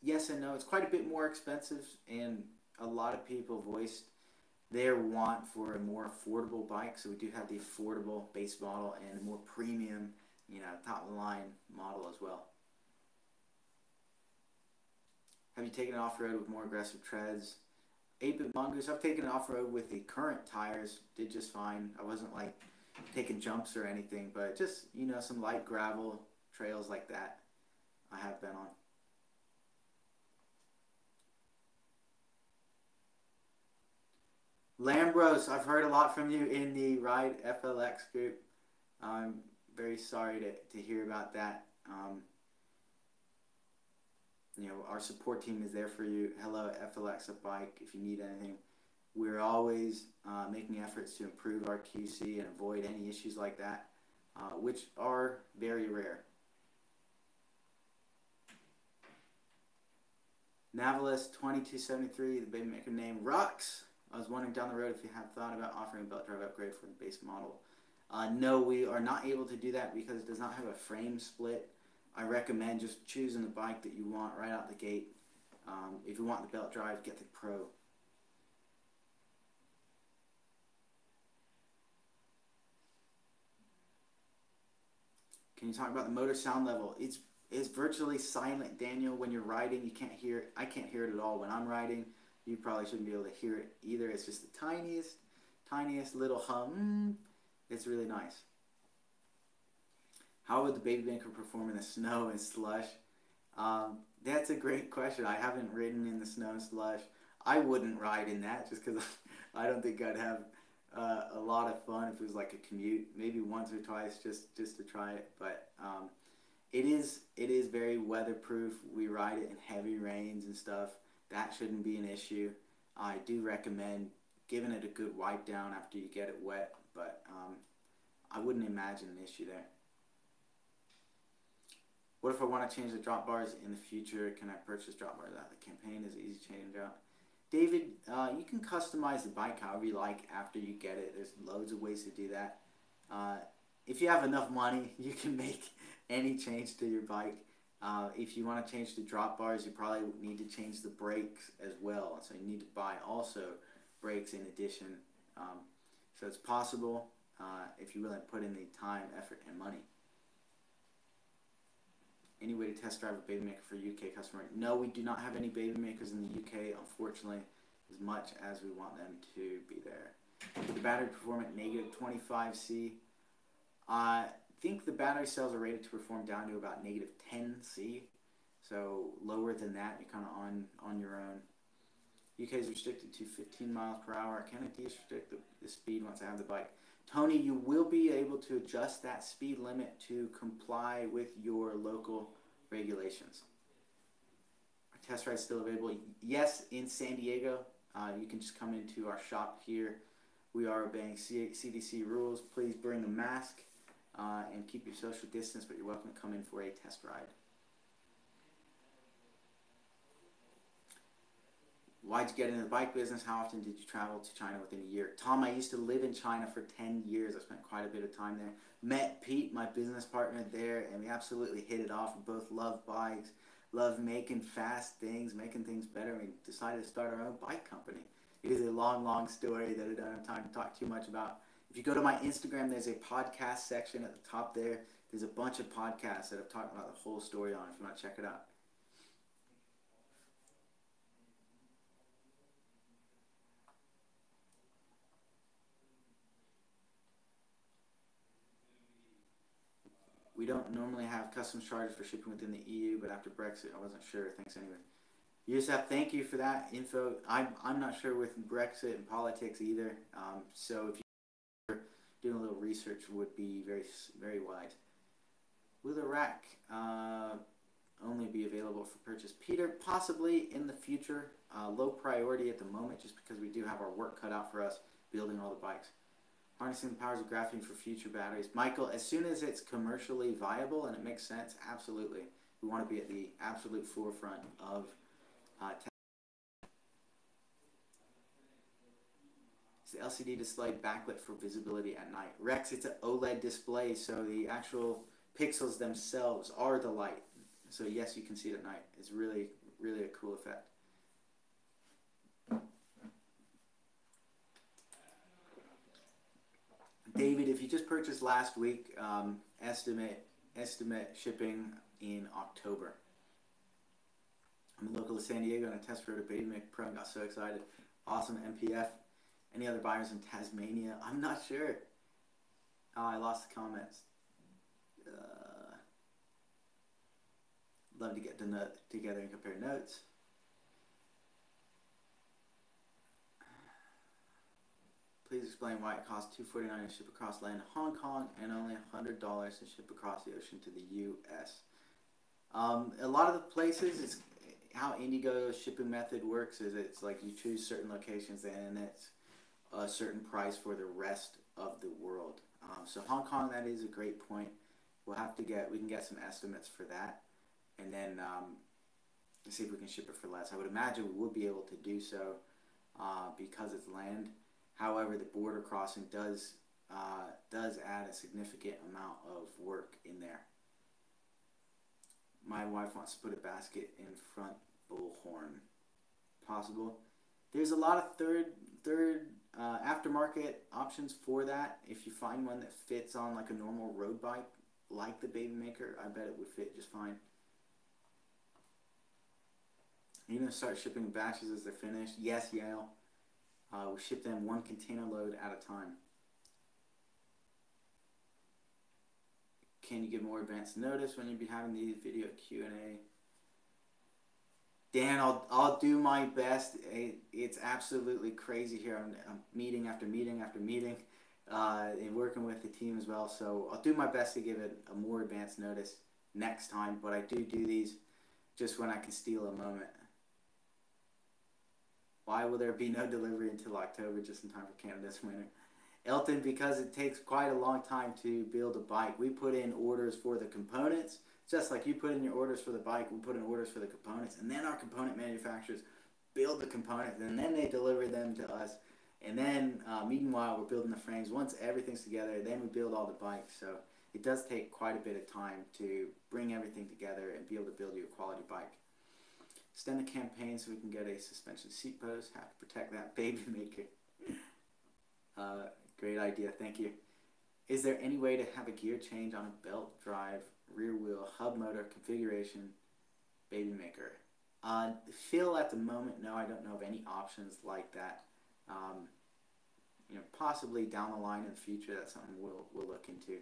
Yes and no. It's quite a bit more expensive, and a lot of people voiced their want for a more affordable bike. So we do have the affordable base model and a more premium, top of the line model as well. Have you taken it off-road with more aggressive treads? 8-Bit Mongoose, I've taken it off-road with the current tires. Did just fine. I wasn't like taking jumps or anything, but just, you know, some light gravel trails like that I have been on. Lambros, I've heard a lot from you in the Ride FLX group. I'm very sorry to hear about that. You know, our support team is there for you. Hello, FLX, a bike, if you need anything. We're always making efforts to improve our QC and avoid any issues like that, which are very rare. Navalis 2273, the Baby Maker name, rocks. I was wondering down the road if you have thought about offering a belt drive upgrade for the base model. No, we are not able to do that because it does not have a frame split. I recommend just choosing the bike that you want right out the gate. If you want the belt drive, get the Pro. Can you talk about the motor sound level? It's virtually silent, Daniel. When you're riding, you can't hear it. I can't hear it at all when I'm riding. You probably shouldn't be able to hear it either. It's just the tiniest little hum. It's really nice. How would the Baby Maker perform in the snow and slush? That's a great question. I haven't ridden in the snow and slush. I wouldn't ride in that just because I don't think I'd have a lot of fun if it was like a commute. Maybe once or twice just to try it. But it is very weatherproof. We ride it in heavy rains and stuff. That shouldn't be an issue. I do recommend giving it a good wipe down after you get it wet, but I wouldn't imagine an issue there. What if I want to change the drop bars in the future? Can I purchase drop bars out of the campaign? Is it easy to change out? David, you can customize the bike however you like after you get it. There's loads of ways to do that. If you have enough money, you can make any change to your bike. If you want to change the drop bars, you probably need to change the brakes as well. So you need to buy also brakes in addition. So it's possible if you're willing to put in the time, effort, and money. Any way to test drive a Baby Maker for UK customer? No, we do not have any Baby Makers in the UK, unfortunately, as much as we want them to be there. The battery perform at -25C. I think the battery cells are rated to perform down to about -10C. So lower than that, you're kind of on your own. UK is restricted to 15 miles per hour. Can I restrict the speed once I have the bike? Tony, you will be able to adjust that speed limit to comply with your local regulations. Are test rides still available? Yes, in San Diego. You can just come into our shop here. We are obeying CDC rules. Please bring a mask and keep your social distance, but you're welcome to come in for a test ride. Why'd you get into the bike business? How often did you travel to China within a year? Tom, I used to live in China for 10 years. I spent quite a bit of time there. Met Pete, my business partner there, and we absolutely hit it off. We both love bikes, love making fast things, making things better. We decided to start our own bike company. It is a long, long story that I don't have time to talk too much about. If you go to my Instagram, there's a podcast section at the top there. There's a bunch of podcasts that I've talked about the whole story on if you want to check it out. We don't normally have customs charges for shipping within the EU, but after Brexit, I wasn't sure. Thanks anyway. Yusuf, thank you for that info. I'm not sure with Brexit and politics either. So if you're doing a little research, would be very, very wise. Will the rack only be available for purchase? Peter, possibly in the future. Low priority at the moment, just because we do have our work cut out for us building all the bikes. Harnessing the powers of graphene for future batteries. Michael, as soon as it's commercially viable and it makes sense, absolutely. We want to be at the absolute forefront of tech. It's the LCD display backlit for visibility at night. Rex, it's an OLED display, so the actual pixels themselves are the light. So yes, you can see it at night. It's really, really a cool effect. David, if you just purchased last week, estimate shipping in October. I'm local to San Diego and I test rode a Babymaker Pro and got so excited. Awesome MPF. Any other buyers in Tasmania? I'm not sure. Oh, I lost the comments. Love to get together and compare notes. Please explain why it costs $249 to ship across land to Hong Kong and only $100 to ship across the ocean to the U.S. A lot of the places, it's how Indiego's shipping method works is it's like you choose certain locations and it's a certain price for the rest of the world. So Hong Kong, that is a great point. We can get some estimates for that, and then see if we can ship it for less. I would imagine we would be able to do so because it's land. However, the border crossing does add a significant amount of work in there. My wife wants to put a basket in front bullhorn. Possible. There's a lot of third aftermarket options for that. If you find one that fits on like a normal road bike, like the Babymaker, I bet it would fit just fine. You're going to start shipping batches as they're finished? Yes, Yale. We ship them 1 container load at a time. Can you give more advanced notice when you'll be having the video Q&A? Dan, I'll do my best. It's absolutely crazy here. I'm meeting after meeting after meeting and working with the team as well. So I'll do my best to give it a more advanced notice next time. But I do these just when I can steal a moment. Why will there be no delivery until October, just in time for Canada's winter? Elton, because it takes quite a long time to build a bike. We put in orders for the components, just like you put in your orders for the bike, we put in orders for the components, and then our component manufacturers build the components, and then they deliver them to us. And then, meanwhile, we're building the frames. Once everything's together, then we build all the bikes. So it does take quite a bit of time to bring everything together and be able to build you a quality bike. Extend the campaign so we can get a suspension seat post. Have to protect that Babymaker. Great idea, thank you. Is there any way to have a gear change on a belt drive, rear wheel, hub motor configuration Babymaker? Phil, at the moment, no, I don't know of any options like that. Possibly down the line in the future, that's something we'll look into.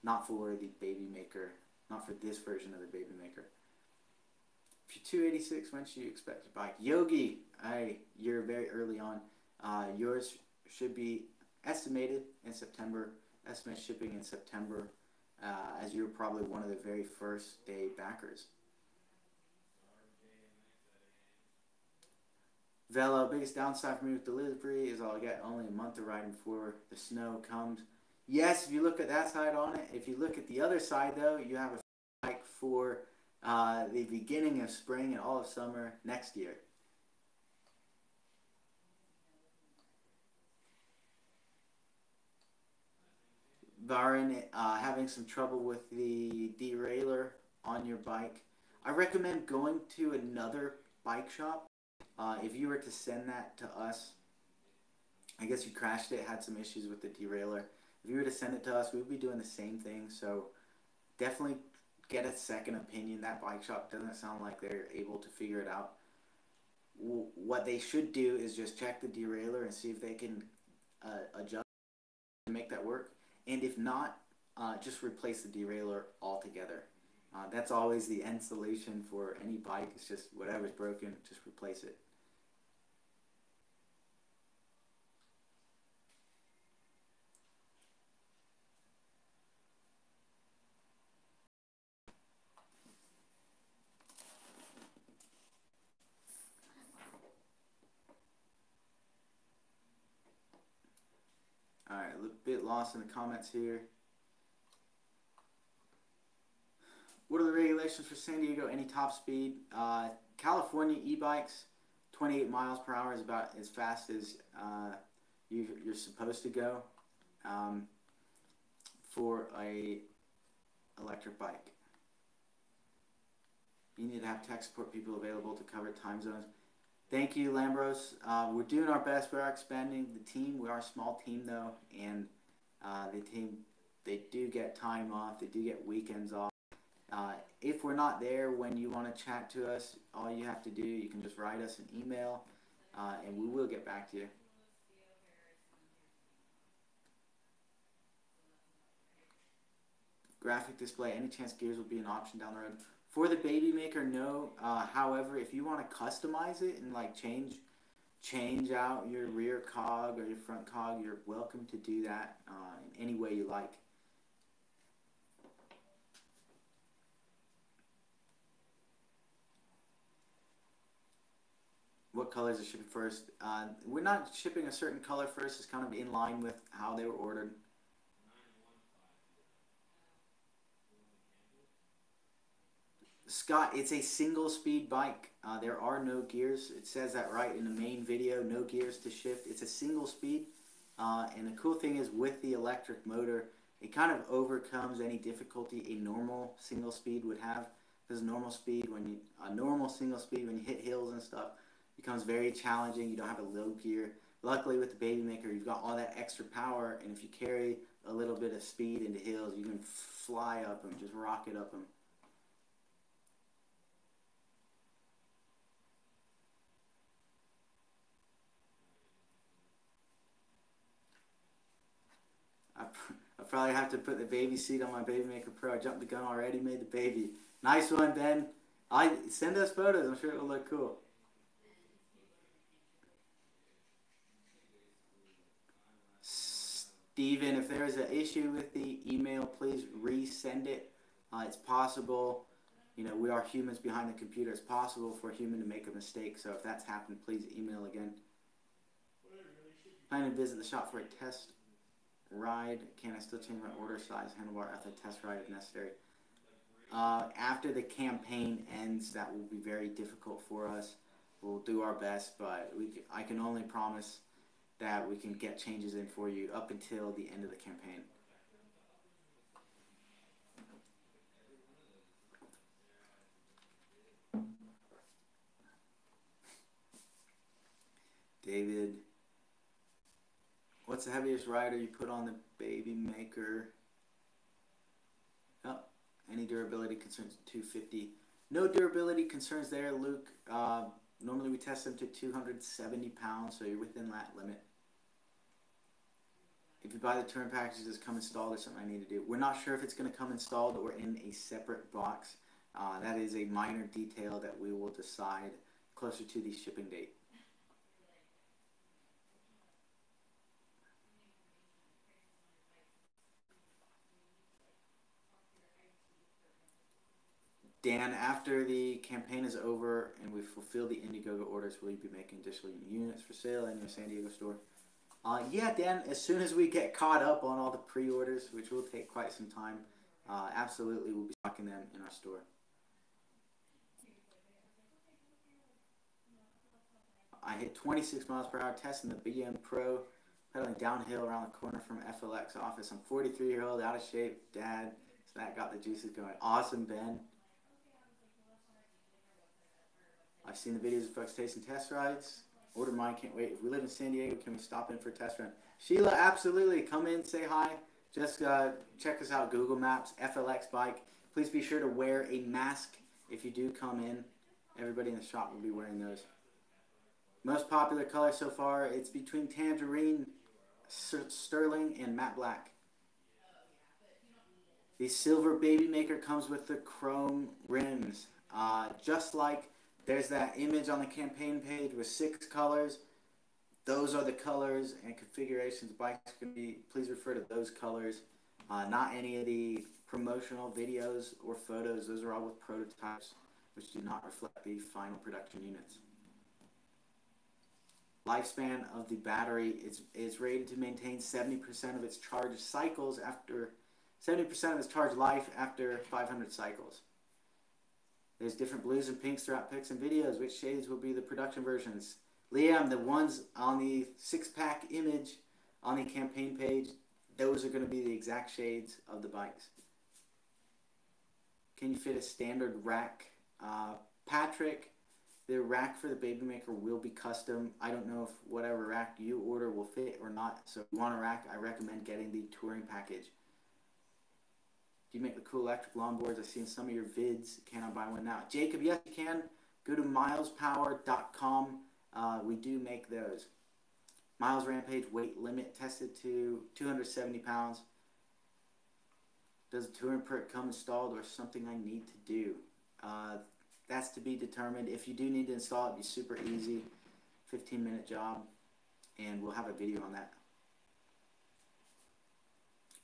Not for the Babymaker, not for this version of the Babymaker. If you're 286, when should you expect your bike? Yogi, you're very early on. Yours should be estimated in September. Estimate shipping in September, as you're probably one of the very first day backers. Velo, biggest downside for me with delivery is I'll get only a month of riding before the snow comes. Yes, if you look at that side on it. If you look at the other side, though, you have a bike for the beginning of spring and all of summer next year. Baron, having some trouble with the derailleur on your bike. I recommend going to another bike shop. If you were to send that to us, I guess you crashed it, had some issues with the derailleur. If you were to send it to us, we would be doing the same thing. So definitely get a second opinion. That bike shop doesn't sound like they're able to figure it out. What they should do is just check the derailleur and see if they can adjust to make that work. And if not, just replace the derailleur altogether. That's always the end solution for any bike. It's just whatever's broken, just replace it. Alright, a little bit lost in the comments here. What are the regulations for San Diego? Any top speed? California e-bikes, 28 miles per hour is about as fast as you're supposed to go for a electric bike. You need to have tech support people available to cover time zones. Thank you, Lambros. We're doing our best. We are expanding the team. We are a small team, though, and the team, they do get time off. They do get weekends off. If we're not there when you want to chat to us, all you have to do, you can just write us an email, and we will get back to you. Graphic display, any chance gears will be an option down the road? For the Baby Maker, no. However, if you want to customize it and like change out your rear cog or your front cog, you're welcome to do that in any way you like. What colors are shipping first? We're not shipping a certain color first. It's kind of in line with how they were ordered. Scott, it's a single speed bike. There are no gears. It says that right in the main video, no gears to shift. It's a single speed. And the cool thing is with the electric motor, it kind of overcomes any difficulty a normal single speed would have. Because a normal single speed when you hit hills and stuff becomes very challenging. You don't have a low gear. Luckily with the Baby Maker, you've got all that extra power, and if you carry a little bit of speed into hills, you can fly up them, just rocket up them. I probably have to put the baby seat on my Baby Maker Pro. I jumped the gun already, made the baby. Nice one, Ben. Send us photos. I'm sure it'll look cool. Steven, if there is an issue with the email, please resend it. It's possible, you know, we are humans behind the computer. It's possible for a human to make a mistake. So if that's happened, please email again. Plan to visit the shop for a test ride. Can I still change my order size, handlebar after test ride if necessary? After the campaign ends, that will be very difficult for us. We'll do our best, but I can only promise that we can get changes in for you up until the end of the campaign. David, what's the heaviest rider you put on the Baby Maker? Oh, any durability concerns? 250. No durability concerns there, Luke. Normally we test them to 270 pounds, so you're within that limit. If you buy the touring package, does it come installed or something I need to do? We're not sure if it's going to come installed or in a separate box. That is a minor detail that we will decide closer to the shipping date. Dan, after the campaign is over and we fulfill the Indiegogo orders, will you be making additional units for sale in your San Diego store? Yeah, Dan, as soon as we get caught up on all the pre-orders, which will take quite some time, absolutely we'll be stocking them in our store. I hit 26 miles per hour testing the BM Pro, pedaling downhill around the corner from FLX office. I'm 43-year-old, out of shape, dad, so that got the juices going. Awesome, Ben. I've seen the videos of folks tasting test rides. Order mine, can't wait. If we live in San Diego, can we stop in for a test run? Sheila, absolutely. Come in, say hi. Just check us out, Google Maps, FLX bike. Please be sure to wear a mask if you do come in. Everybody in the shop will be wearing those. Most popular color so far, it's between tangerine, sterling, and matte black. The silver Baby Maker comes with the chrome rims. Just like there's that image on the campaign page with 6 colors. Those are the colors and configurations the bike's going to be. Please refer to those colors. Not any of the promotional videos or photos. Those are all with prototypes, which do not reflect the final production units. Lifespan of the battery is rated to maintain 70% of its charge cycles after 70% of its charge life after 500 cycles. There's different blues and pinks throughout pics and videos. Which shades will be the production versions? Liam, the ones on the 6-pack image on the campaign page, those are going to be the exact shades of the bikes. Can you fit a standard rack? Patrick, the rack for the Baby Maker will be custom. I don't know if whatever rack you order will fit or not. So if you want a rack, I recommend getting the touring package. Do you make the cool electric longboards? I've seen some of your vids. Can I buy one now? Jacob, yes, you can. Go to milespower.com. We do make those. Miles Rampage weight limit tested to 270 pounds. Does a touring perk come installed or something I need to do? That's to be determined. If you do need to install it, it'd be super easy. 15-minute job. And we'll have a video on that.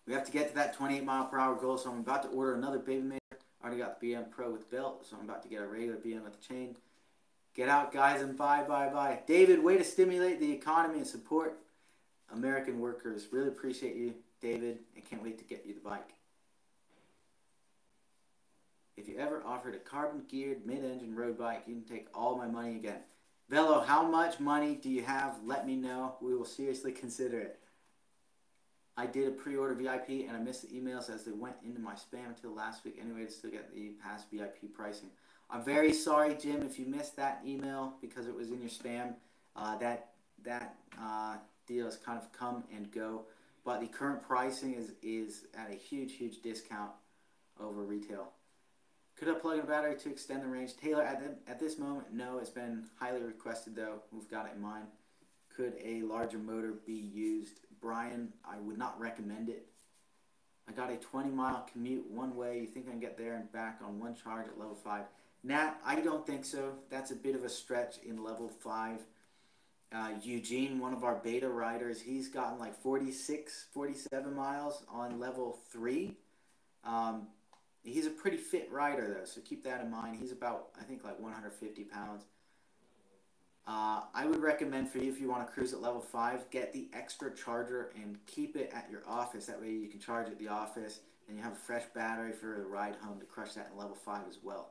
We have to get to that 28 mile per hour goal, so I'm about to order another Baby Maker. I already got the BM Pro with belt, so I'm about to get a regular BM with the chain. Get out, guys, and buy. David, way to stimulate the economy and support American workers. Really appreciate you, David, and can't wait to get you the bike. If you ever offered a carbon-geared mid-engine road bike, you can take all my money again. Velo, how much money do you have? Let me know. We will seriously consider it. I did a pre-order VIP and I missed the emails as they went into my spam until last week anyway to still get the past VIP pricing. I'm very sorry, Jim, if you missed that email because it was in your spam. That deal has kind of come and go. But the current pricing is at a huge discount over retail. Could I plug in a battery to extend the range? Taylor, at this moment, no. It's been highly requested, though. We've got it in mind. Could a larger motor be used? Brian, I would not recommend it. I got a 20-mile commute one way. You think I can get there and back on one charge at level 5? Nat, I don't think so. That's a bit of a stretch in level 5. Eugene, one of our beta riders, he's gotten like 46, 47 miles on level 3. He's a pretty fit rider, though, so keep that in mind. He's about, I think, like 150 pounds. I would recommend for you, if you want to cruise at level 5, get the extra charger and keep it at your office. That way you can charge at the office and you have a fresh battery for the ride home to crush that in level 5 as well.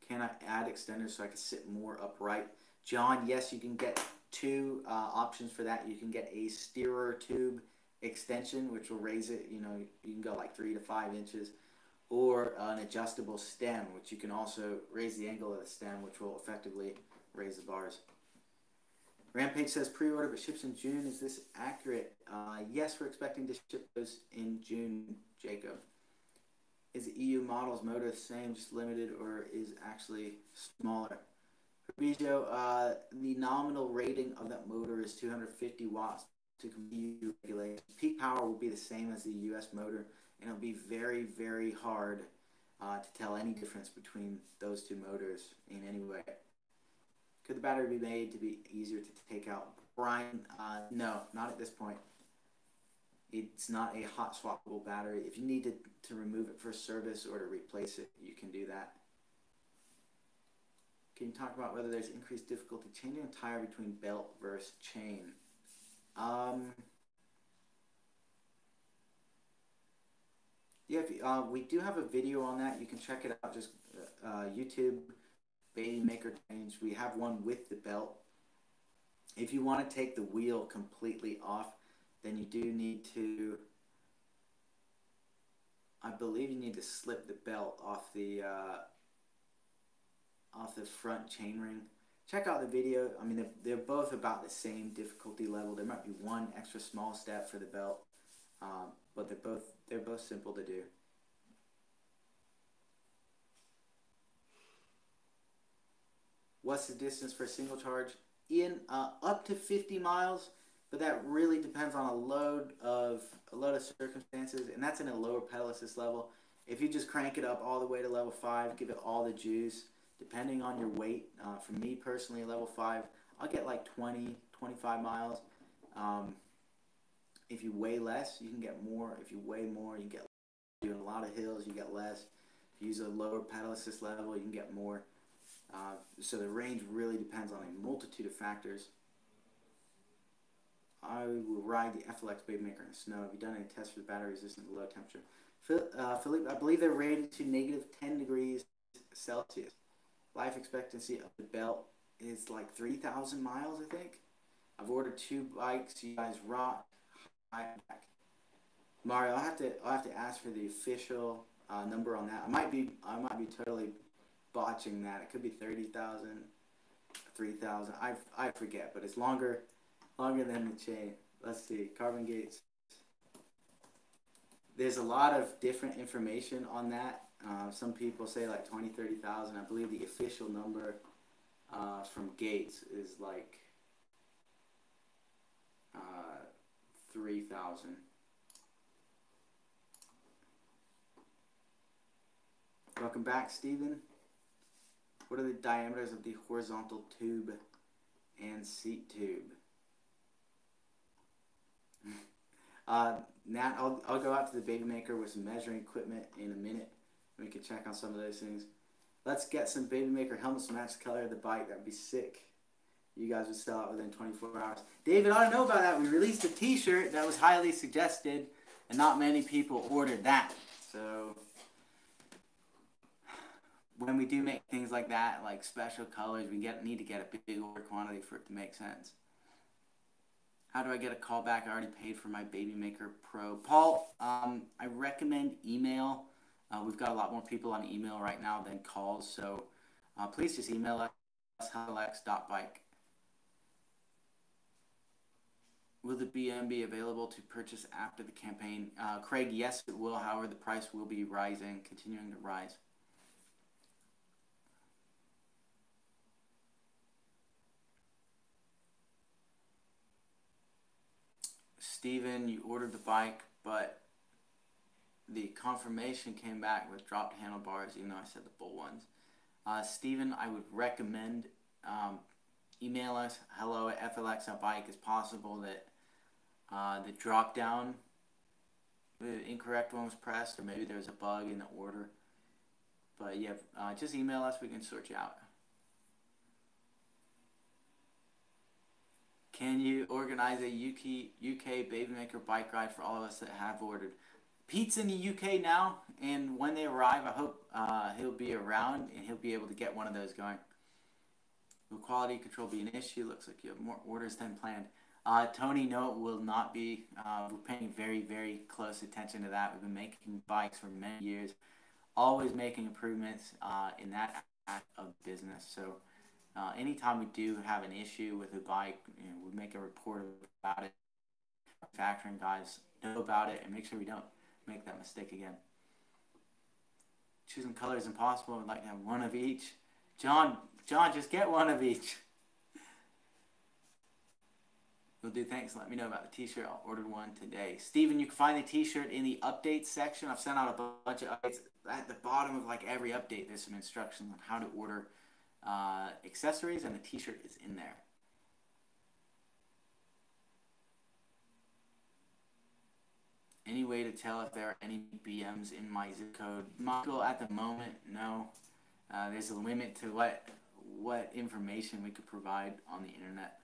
Can I add extenders so I can sit more upright? John, yes, you can get 2 options for that. You can get a steerer tube extension, which will raise it, you can go like 3 to 5 inches. Or an adjustable stem, which you can also raise the angle of the stem, which will effectively raise the bars. Rampage says pre-order but ships in June. Is this accurate? Yes, we're expecting to ship those in June, Jacob. Is the EU model's motor the same, just limited, or is actually smaller? Fabrizio, the nominal rating of that motor is 250 watts to EU regulations. Peak power will be the same as the US motor, and it'll be very hard to tell any difference between those 2 motors in any way. Could the battery be made to be easier to take out? Brian, no, not at this point. It's not a hot swappable battery. If you need to remove it for service or to replace it, you can do that. Can you talk about whether there's increased difficulty changing a tire between belt versus chain? Yeah, we do have a video on that. You can check it out. Just YouTube, Baby Maker change. We have one with the belt. If you want to take the wheel completely off, then you do need to, I believe you need to slip the belt off the front chainring. Check out the video. I mean, they're both about the same difficulty level. There might be one extra small step for the belt, but they're both simple to do. What's the distance for a single charge? Ian, up to 50 miles, but that really depends on a load of circumstances, and that's in a lower pedal assist level. If you just crank it up all the way to level 5, give it all the juice, depending on your weight. For me personally, level 5, I'll get like 20, 25 miles. If you weigh less, you can get more. If you weigh more, you get less. Doing a lot of hills, you get less. If you use a lower pedal assist level, you can get more. So the range really depends on a multitude of factors. I will ride the FLX Baby Maker in the snow. Have you done any tests for the battery resistant to low temperature? Philippe, I believe they're rated to -10 degrees Celsius. Life expectancy of the belt is like 3,000 miles, I think. I've ordered 2 bikes. You guys rock. Mario, I'll have to ask for the official number on that. I might be totally botching that. It could be 30,000, 3,000. I forget, but it's longer than the chain. Let's see. Carbon Gates. there's a lot of different information on that. Some people say like 20, 30,000. I believe the official number from Gates is like 3,000. Welcome back, Stephen. What are the diameters of the horizontal tube and seat tube? Nat, I'll go out to the Baby Maker with some measuring equipment in a minute. We can check on some of those things. Let's get some Baby Maker helmets to match the color of the bike. That'd be sick. You guys would sell out within 24 hours. David, I don't know about that. We released a t-shirt that was highly suggested, and not many people ordered that. So when we do make things like that, like special colors, we need to get a big order quantity for it to make sense. How do I get a call back? I already paid for my Baby Maker Pro. Paul, I recommend email. We've got a lot more people on email right now than calls, so please just email us, hellox.bike. Will the BM be available to purchase after the campaign? Craig, yes, it will. However, the price will be rising, continuing to rise. Steven, you ordered the bike, but the confirmation came back with dropped handlebars, even though I said the full ones. Steven, I would recommend email us, hello@flx.bike. It's possible that the drop down, the incorrect one was pressed, or maybe there's a bug in the order. But yeah, just email us, we can sort you out. Can you organize a UK Baby Maker bike ride for all of us that have ordered? Pete's in the UK now, and when they arrive, I hope he'll be around and he'll be able to get one of those going. Will quality control be an issue? Looks like you have more orders than planned. Tony, no, it will not be. We're paying very, very close attention to that. We've been making bikes for many years, always making improvements in that aspect of business. So anytime we do have an issue with a bike, we make a report about it. Manufacturing guys know about it and make sure we don't make that mistake again. Choosing color is impossible. I'd like to have one of each. John, just get one of each. Will do. Thanks. Let me know about the t-shirt. I'll order one today. Steven, you can find the t-shirt in the updates section. I've sent out a bunch of updates. At the bottom of like every update, there's some instructions on how to order accessories, and the t-shirt is in there. Any way to tell if there are any BMs in my zip code? Michael, at the moment, no. There's a limit to what information we could provide on the internet.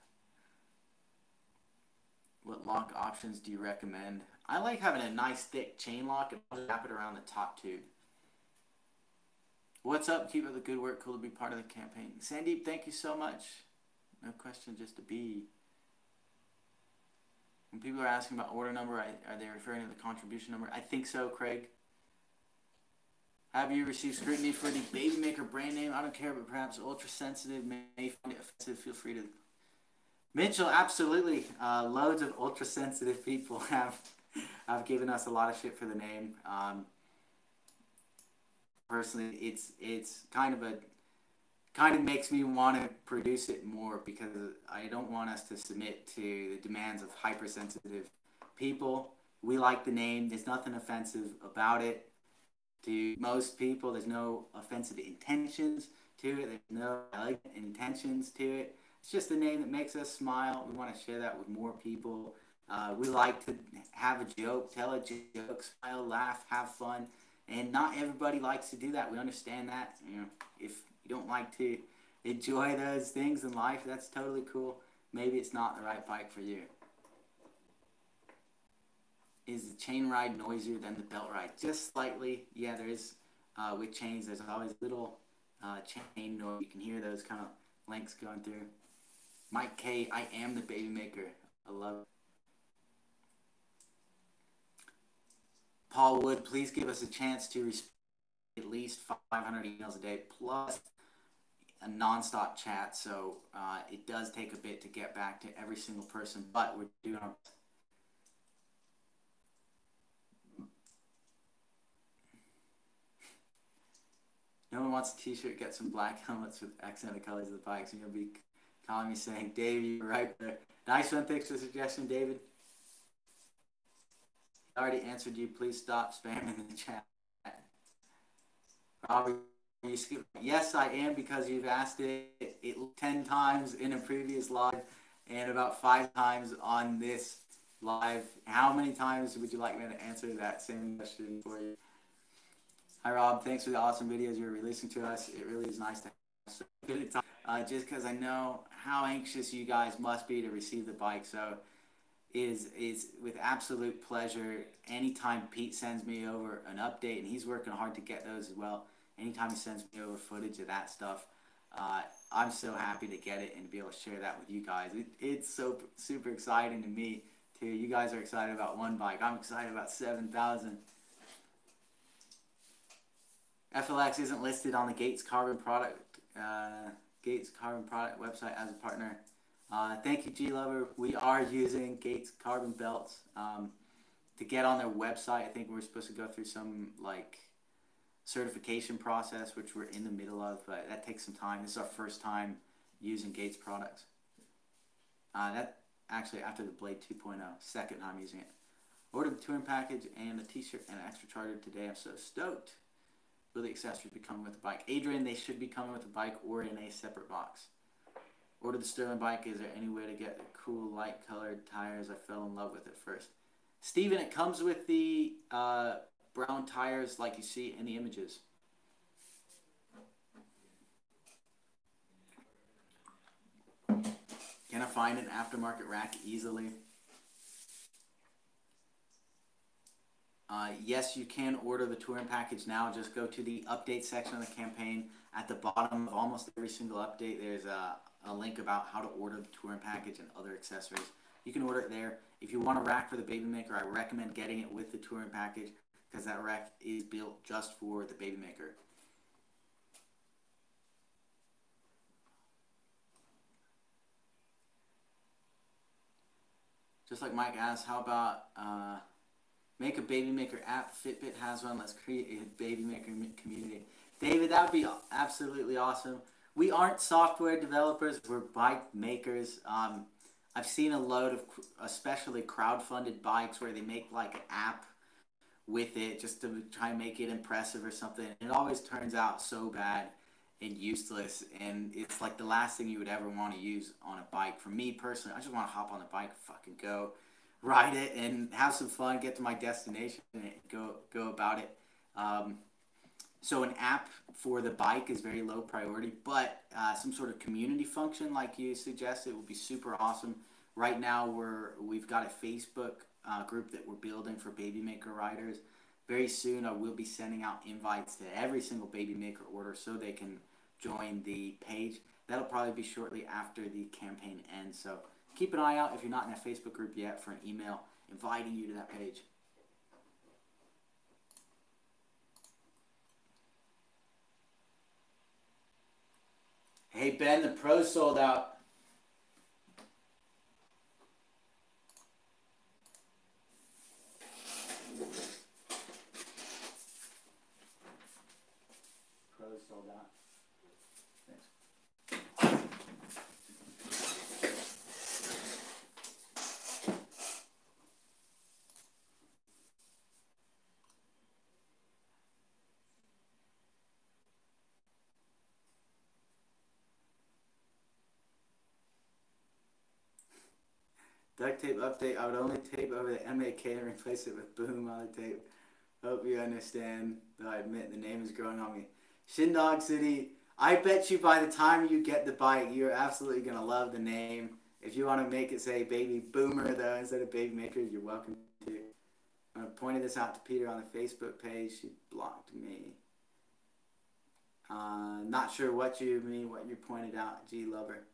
What lock options do you recommend? I like having a nice thick chain lock and I'll wrap it around the top tube. What's up? Keep up the good work. Cool to be part of the campaign. Sandeep, thank you so much. No question, just a B. When people are asking about order number, are they referring to the contribution number? I think so, Craig. Have you received scrutiny for the Baby Maker brand name? I don't care, but perhaps ultra sensitive may find it offensive. Feel free to. Mitchell, absolutely. Loads of ultra sensitive people have given us a lot of shit for the name. Personally, it's kind of makes me want to produce it more because I don't want us to submit to the demands of hypersensitive people. We like the name. There's nothing offensive about it. To most people, there's no offensive intentions to it. There's no intentions to it. It's just a name that makes us smile. We want to share that with more people. We like to have a joke, tell a joke, smile, laugh, have fun. And not everybody likes to do that. We understand that. If you don't like to enjoy those things in life, that's totally cool. Maybe it's not the right bike for you. Is the chain ride noisier than the belt ride? Just slightly. Yeah, there is. With chains, there's always little chain noise. You can hear those kind of links going through. Mike K, I am the Baby Maker. I love it. Paul Wood, please give us a chance to respond at least 500 emails a day plus a non-stop chat. So it does take a bit to get back to every single person, but we're doing our best. No one wants a t-shirt, get some black helmets with accented colors of the bikes, and you'll be calling me saying, Dave, you're right there. Nice one. Thanks for the suggestion, David. I already answered you. Please stop spamming in the chat. Robert, you skip. Yes, I am, because you've asked it 10 times in a previous live and about 5 times on this live. How many times would you like me to answer that same question for you? Hi, Rob. Thanks for the awesome videos you're releasing to us. It really is nice to have so good time. Just because I know how anxious you guys must be to receive the bike. So is with absolute pleasure. Anytime Pete sends me over an update, and he's working hard to get those as well. Anytime he sends me over footage of that stuff, I'm so happy to get it and to be able to share that with you guys. It's so super exciting to me too. You guys are excited about one bike. I'm excited about 7,000. FLX isn't listed on the Gates Carbon product website as a partner. Thank you, G Lover. We are using Gates Carbon belts to get on their website. I think we're supposed to go through some like certification process, which we're in the middle of, but that takes some time. This is our first time using Gates products. That actually after the Blade 2.0, second time using it. Ordered the touring package and a t-shirt and an extra charger today. I'm so stoked. Will the accessories be coming with the bike? Adrian, they should be coming with the bike or in a separate box. Ordered the Sterling bike. Is there any way to get the cool light colored tires? I fell in love with it first. Steven, it comes with the brown tires like you see in the images. Can I find an aftermarket rack easily? Yes, you can order the touring package now. Just go to the update section of the campaign. At the bottom of almost every single update, there's a link about how to order the touring package and other accessories. You can order it there. If you want a rack for the Baby Maker, I recommend getting it with the touring package because that rack is built just for the Baby Maker. Just like Mike asked, how about make a Baby Maker app? Fitbit has one. Let's create a Baby Maker community. David, that would be absolutely awesome. We aren't software developers. We're bike makers. I've seen a load of especially crowdfunded bikes where they make like an app with it just to try and make it impressive or something. It always turns out so bad and useless, and it's like the last thing you would ever want to use on a bike. For me personally, I just want to hop on the bike, fucking go, ride it, and have some fun, get to my destination, and go about it. So an app for the bike is very low priority, but some sort of community function like you suggested would be super awesome. Right now we've got a Facebook group that we're building for Baby Maker riders. Very soon I will be sending out invites to every single Baby Maker order so they can join the page. That'll probably be shortly after the campaign ends. So keep an eye out if you're not in a Facebook group yet for an email inviting you to that page. Hey Ben, the Pro sold out. Pro sold out. Thanks. Duct tape update. I would only tape over the MAK and replace it with boom on the tape. Hope you understand, though I admit the name is growing on me. Shindog City. I bet you by the time you get the bike, you're absolutely going to love the name. If you want to make it say Baby Boomer, though, instead of Baby Maker, you're welcome to. I pointed this out to Peter on the Facebook page. She blocked me. Not sure what you mean, what you pointed out, G Lover.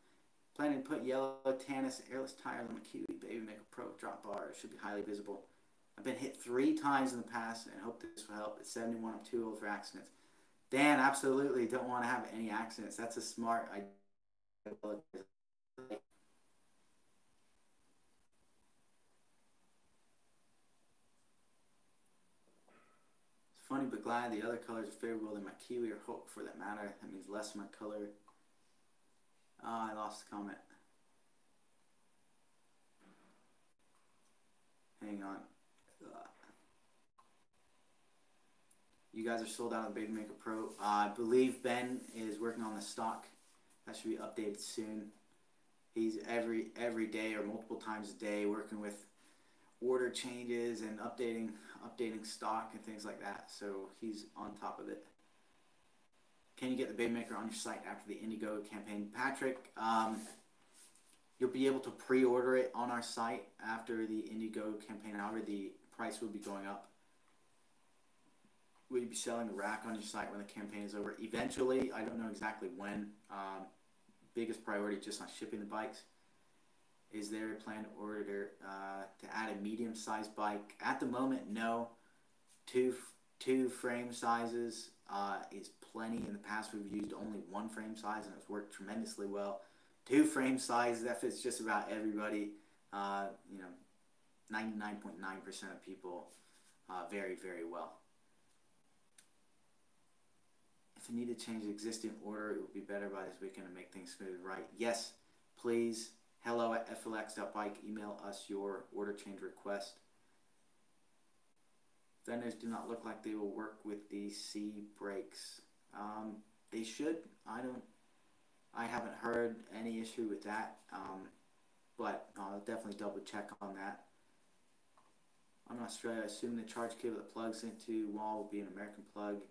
Planning to put yellow Tannis airless tires on the Kiwi Baby Maker Pro drop bar. It should be highly visible. I've been hit 3 times in the past and hope this will help. At 71, I'm too old for accidents. Dan, absolutely don't want to have any accidents. That's a smart idea. It's Funny but glad the other colors are favorable than my Kiwi or Hope for that matter. That means less of my color. I lost the comment. Hang on. You guys are sold out of Baby Maker Pro. I believe Ben is working on the stock. That should be updated soon. He's every day or multiple times a day working with order changes and updating stock and things like that. So he's on top of it. Can you get the Baby Maker on your site after the Indiegogo campaign? Patrick, you'll be able to pre-order it on our site after the Indiegogo campaign. However, the price will be going up. Will you be selling a rack on your site when the campaign is over? Eventually, I don't know exactly when. Biggest priority just on shipping the bikes. Is there a planned order to add a medium-sized bike? At the moment, no. Two frame sizes is plenty. In the past, we've used only one frame size, and it's worked tremendously well. Two frame sizes, that fits just about everybody. 99.9% of people very, very well. If you need to change the existing order, it will be better by this weekend to make things smooth, right? Yes, please. hello@flx.bike. Email us your order change request. Vendors do not look like they will work with the C brakes. They should. I haven't heard any issue with that, but I'll definitely double check on that. I'm in Australia. I assume the charge cable that plugs into wall will be an American plug.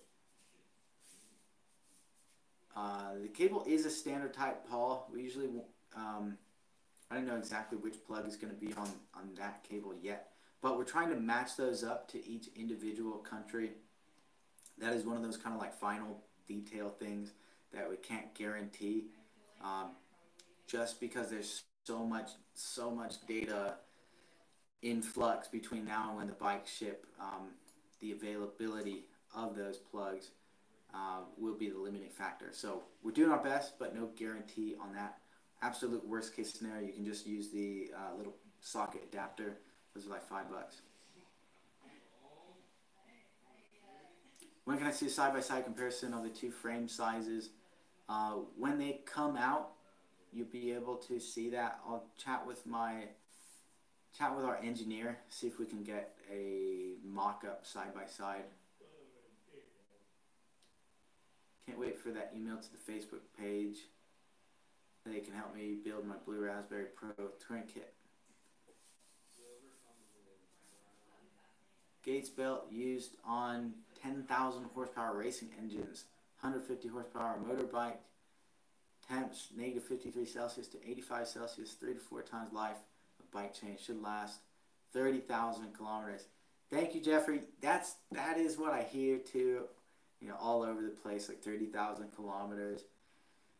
The cable is a standard type, Paul. We usually, I don't know exactly which plug is going to be on that cable yet, but we're trying to match those up to each individual country. That is one of those kind of like final detail things that we can't guarantee, just because there's so much data influx between now and when the bikes ship. The availability of those plugs will be the limiting factor. So we're doing our best, but no guarantee on that. Absolute worst case scenario, you can just use the little socket adapter. Those are like $5. When can I see a side-by-side comparison of the two frame sizes? When they come out, you'll be able to see that. I'll chat with our engineer, see if we can get a mock-up side-by-side. Can't wait for that email to the Facebook page. They can help me build my Blue Raspberry Pro touring kit. Gates belt used on 10,000 horsepower racing engines, 150 horsepower motorbike, temps -53 Celsius to 85 Celsius, 3 to 4 times life of bike chain, should last 30,000 kilometers. Thank you, Jeffrey. That is what I hear too, all over the place, like 30,000 kilometers,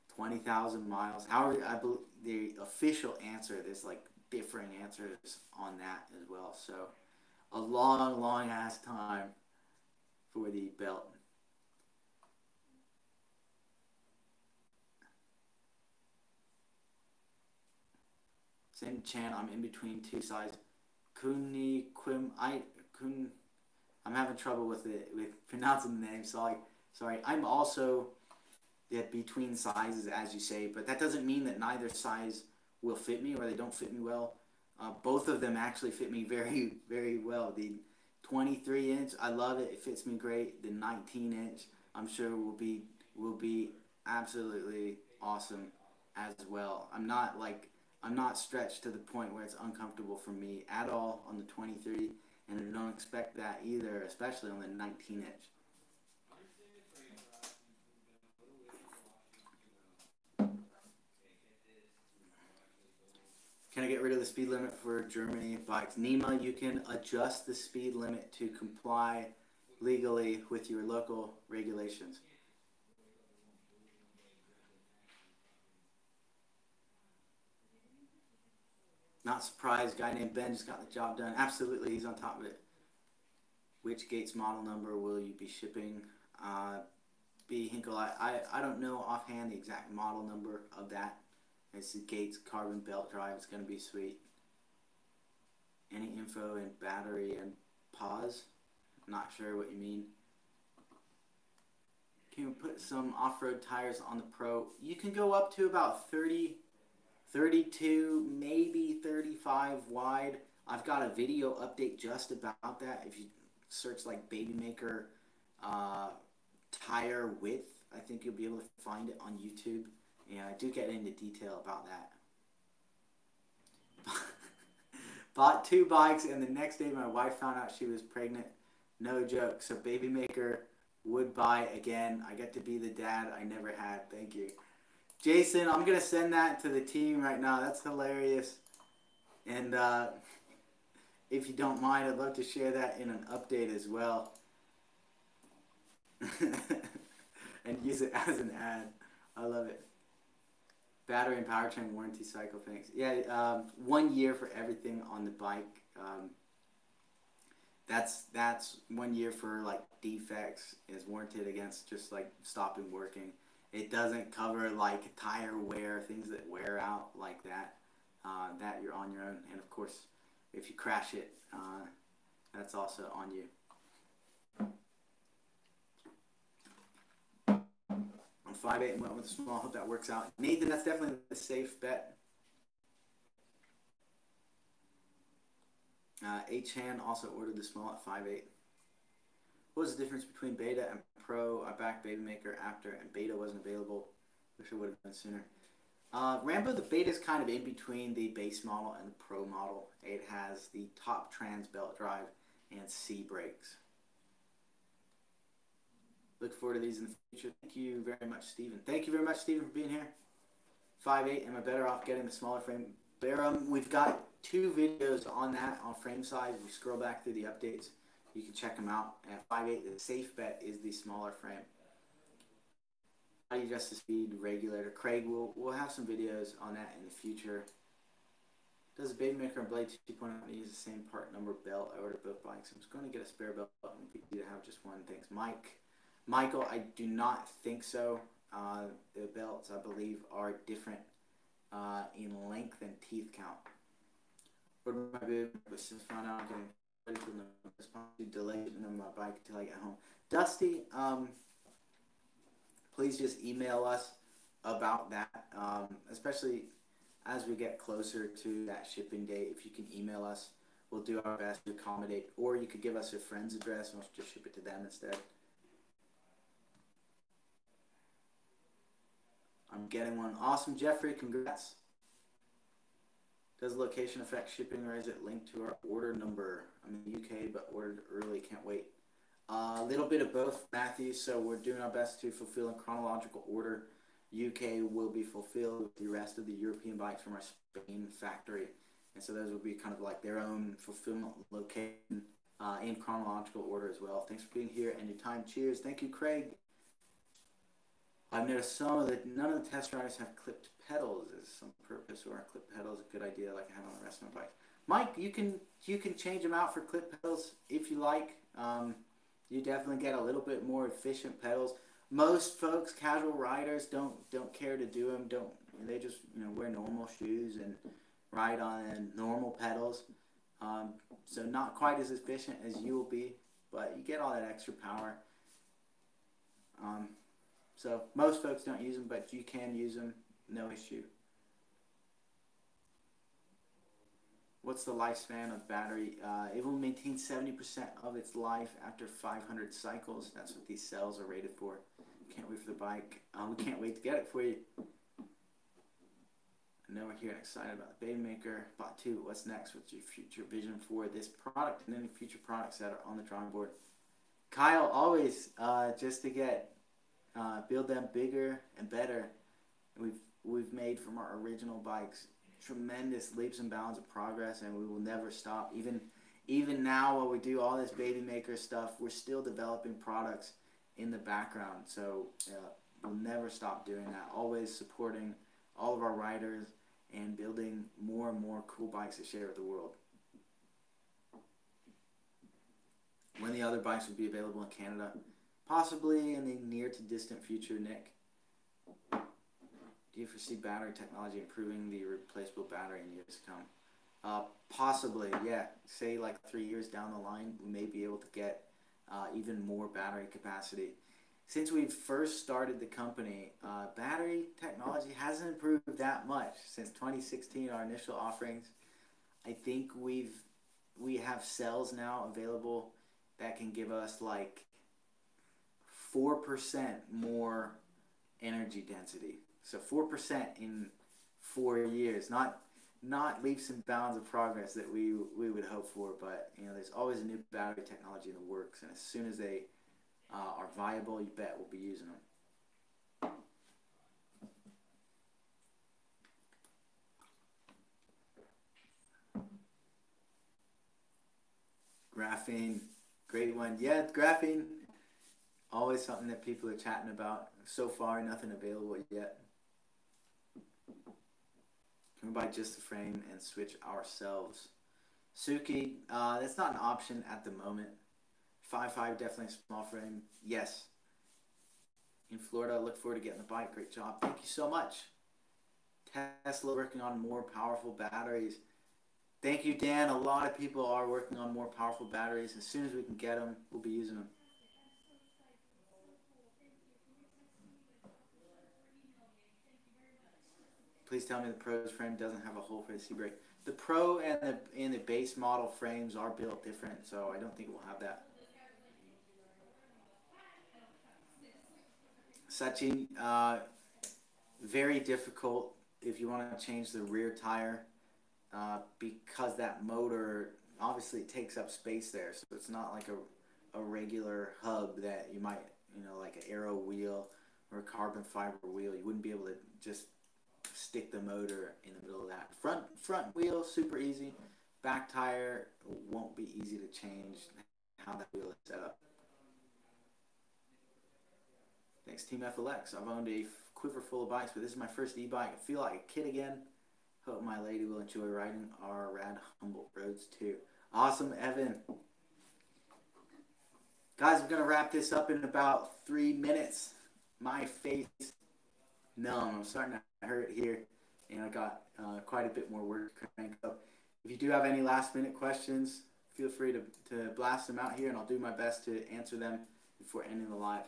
20,000 miles. However, I believe the official answer, there's like differing answers on that as well. So a long ass time for the belt. Same channel, I'm in between two sides. I'm having trouble with pronouncing the name. Sorry. I'm also between sizes, as you say, but that doesn't mean that neither size will fit me or they don't fit me well. Both of them actually fit me very, very well. The 23-inch, I love it. It fits me great. The 19-inch, I'm sure will be absolutely awesome as well. I'm not stretched to the point where it's uncomfortable for me at all on the 23, and I don't expect that either, especially on the 19-inch. Can I get rid of the speed limit for Germany bikes? Nima, you can adjust the speed limit to comply legally with your local regulations. Not surprised, guy named Ben just got the job done. Absolutely, he's on top of it. Which Gates model number will you be shipping? B. Hinkle, I don't know offhand the exact model number of that. It's the Gates carbon belt drive. It's going to be sweet. Any info in battery and pause? I'm not sure what you mean. Can we put some off-road tires on the Pro? You can go up to about 30, 32, maybe 35 wide. I've got a video update just about that. If you search like Baby Maker tire width, I think you'll be able to find it on YouTube. And I do get into detail about that. Bought 2 bikes, and the next day my wife found out she was pregnant. No joke. So Baby Maker would buy again. I get to be the dad I never had. Thank you. Jason, I'm going to send that to the team right now. That's hilarious. And if you don't mind, I'd love to share that in an update as well. And use it as an ad. I love it. Battery and powertrain warranty cycle, thanks. Yeah, 1 year for everything on the bike. That's 1 year for like defects is warranted against just like stopping working. It doesn't cover like tire wear, things that wear out like that. That you're on your own, and of course, if you crash it, that's also on you. On 5.8 and went with a small. Hope that works out. Nathan, that's definitely a safe bet. H-Han also ordered the small at 5.8. What was the difference between beta and pro? I backed Baby Maker after, and beta wasn't available. Wish it would have been sooner. Rambo, the beta is kind of in between the base model and the pro model. It has the top trans belt drive and C brakes. Look forward to these in the future. Thank you very much, Stephen. Thank you very much, Stephen, for being here. 5.8, am I better off getting the smaller frame? We've got 2 videos on that on frame size. We scroll back through the updates. You can check them out. At 5.8, the safe bet is the smaller frame. How do you adjust the speed regulator? Craig, we'll have some videos on that in the future. Does the Baby Maker and Blade 2.0 use the same part number belt? I ordered both bikes. I'm just going to get a spare belt and be to have just one. Thanks, Michael, I do not think so. The belts, I believe, are different in length and teeth count. Ordered my bib, but since found out I'm getting ready for the delay on my bike until I get home. Dusty, please just email us about that, especially as we get closer to that shipping date. If you can email us, we'll do our best to accommodate. Or you could give us your friend's address and we'll just ship it to them instead. I'm getting one. Awesome, Jeffrey. Congrats. Does location affect shipping, or is it linked to our order number? I'm in the UK, but ordered early. Can't wait. A little bit of both, Matthew. So we're doing our best to fulfill in chronological order. UK will be fulfilled with the rest of the European bikes from our Spain factory. And so those will be kind of like their own fulfillment location in chronological order as well. Thanks for being here and your time. Cheers. Thank you, Craig. I've noticed none of the test riders have clipped pedals. Is some purpose, or are clipped pedals a good idea like I have on the rest of my bikes? Mike, you can change them out for clip pedals if you like. You definitely get a little bit more efficient pedals. Most folks, casual riders, don't care to do them. They just wear normal shoes and ride on normal pedals. So not quite as efficient as you will be, but you get all that extra power. So most folks don't use them, but you can use them, no issue. What's the lifespan of the battery? It will maintain 70% of its life after 500 cycles. That's what these cells are rated for. Can't wait for the bike. We can't wait to get it for you. I know we're here and excited about the Baby Maker. Bought 2. What's next? What's your future vision for this product and any future products that are on the drawing board? Kyle, always just to get build them bigger and better. We've made from our original bikes tremendous leaps and bounds of progress, and we will never stop. Even now, while we do all this Baby Maker stuff, we're still developing products in the background. So we'll never stop doing that. Always supporting all of our riders and building more and more cool bikes to share with the world. When the other bikes will be available in Canada? Possibly in the near to distant future, Nick. Do you foresee battery technology improving the replaceable battery in years to come? Possibly, yeah. Say like 3 years down the line, we may be able to get even more battery capacity. since we first started the company, battery technology hasn't improved that much since 2016. Our initial offerings, I think we have cells now available that can give us like 4% more energy density. So 4% in 4 years, not leaps and bounds of progress that we would hope for, but you know, there's always a new battery technology in the works, and as soon as they are viable, you bet we'll be using them. Graphene, great one. Yeah, graphene, always something that people are chatting about. So far, nothing available yet. Can we buy just the frame and switch ourselves? Suki, that's not an option at the moment. 5.5 definitely a small frame. Yes. In Florida, look forward to getting the bike. Great job. Thank you so much. Tesla working on more powerful batteries. Thank you, Dan. A lot of people are working on more powerful batteries. As soon as we can get them, we'll be using them. Please tell me the Pro's frame doesn't have a hole for the C-brake. The Pro and the base model frames are built different, so I don't think it will have that. Sachin, very difficult if you want to change the rear tire because that motor obviously takes up space there, so it's not like a regular hub that you might, you know, like an aero wheel or a carbon fiber wheel. You wouldn't be able to just stick the motor in the middle of that. Front wheel, super easy. Back tire won't be easy to change how that wheel is set up. Thanks, Team FLX. I've owned a quiver full of bikes, but this is my first e-bike. I feel like a kid again. Hope my lady will enjoy riding our rad Humboldt roads too. Awesome, Evan. Guys, I'm going to wrap this up in about 3 minutes. My face numb. I'm starting to hurt here, and I got quite a bit more work to crank up. If you do have any last-minute questions, feel free to blast them out here, and I'll do my best to answer them before ending the live.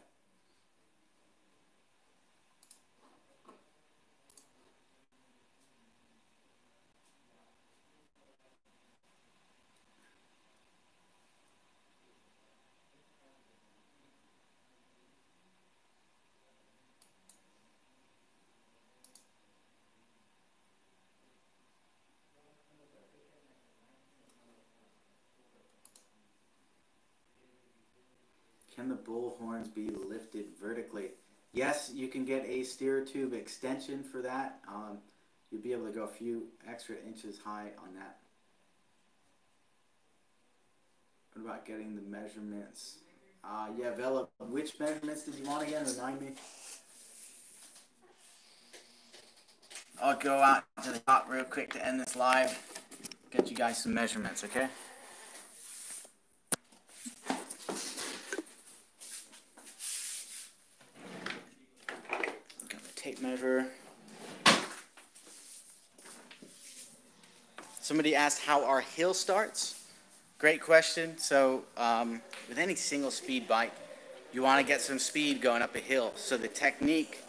Can the bull horns be lifted vertically? Yes, you can get a steer tube extension for that. You'll be able to go a few extra inches high on that. What about getting the measurements? Yeah, Vela, which measurements did you want again? Remind me. I'll go out to the top real quick to end this live. Get you guys some measurements, okay? Tape measure. Somebody asked how our hill starts. Great question. So with any single speed bike, you want to get some speed going up a hill. So the technique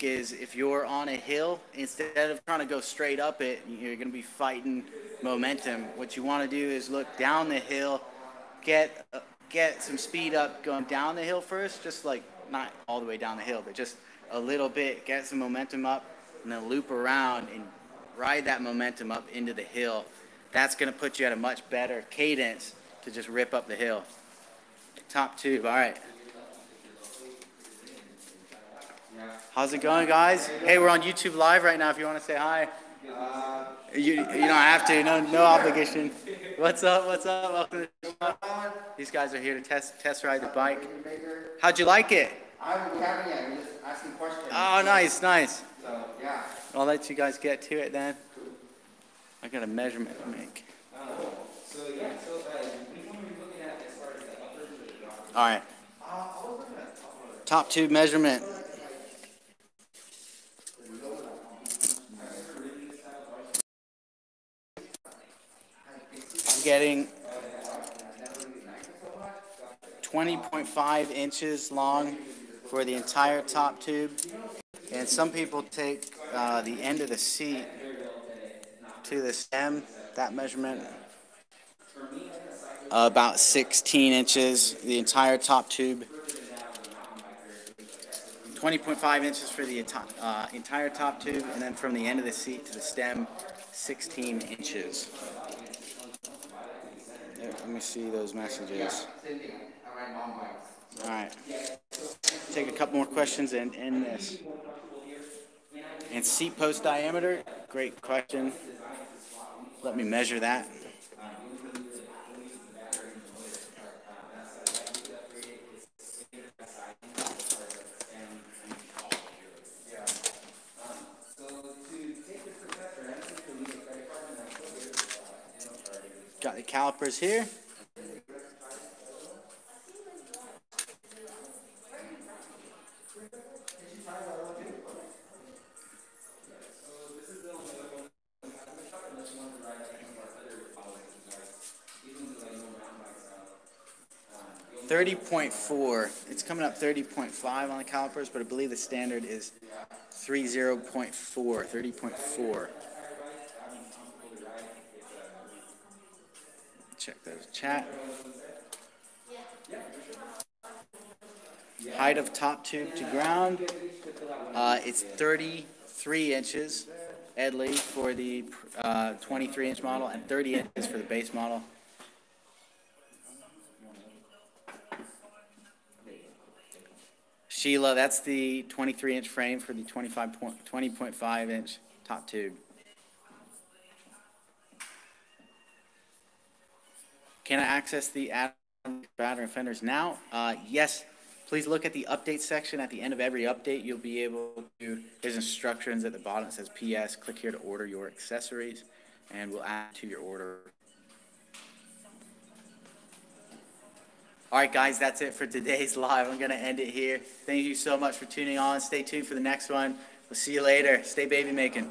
is if you're on a hill, instead of trying to go straight up it, you're going to be fighting momentum. What you want to do is look down the hill, get some speed up going down the hill first, just like not all the way down the hill, but just a little bit, get some momentum up, and then loop around and ride that momentum up into the hill. That's going to put you at a much better cadence to just rip up the hill. Top tube, all right. How's it going, guys? Hey, we're on YouTube Live right now if you want to say hi. You don't have to, no obligation. What's up, welcome to the show. These guys are here to test ride the bike. How'd you like it? I haven't yet, we're just asking questions. Oh, nice. So, yeah. I'll let you guys get to it then. I got a measurement to make. So, yeah, so which one were you looking at as far as the uppers or the bottom? All right. I was looking at top tube measurement. I'm getting 20.5 30.5 inches long for the entire top tube. And some people take the end of the seat to the stem, that measurement, about 16 inches, the entire top tube. 20.5 inches for the entire top tube, and then from the end of the seat to the stem, 16 inches. Let me see those messages. All right. Take a couple more questions and end this. And seat post diameter, great question. Let me measure that. Got the calipers here. .4. It's coming up 30.5 on the calipers, but I believe the standard is 30.4. 30.4. Check the chat. Height of top tube to ground. It's 33 inches, Edley, for the 23-inch model, and 30 inches for the base model. Sheila, that's the 23-inch frame for the 20.5-inch top tube. Can I access the battery and fenders now? Yes. Please look at the update section. At the end of every update, you'll be able to, there's instructions at the bottom that says PS. Click here to order your accessories, and we'll add to your order. All right, guys, that's it for today's live. I'm going to end it here. Thank you so much for tuning on. Stay tuned for the next one. We'll see you later. Stay baby making.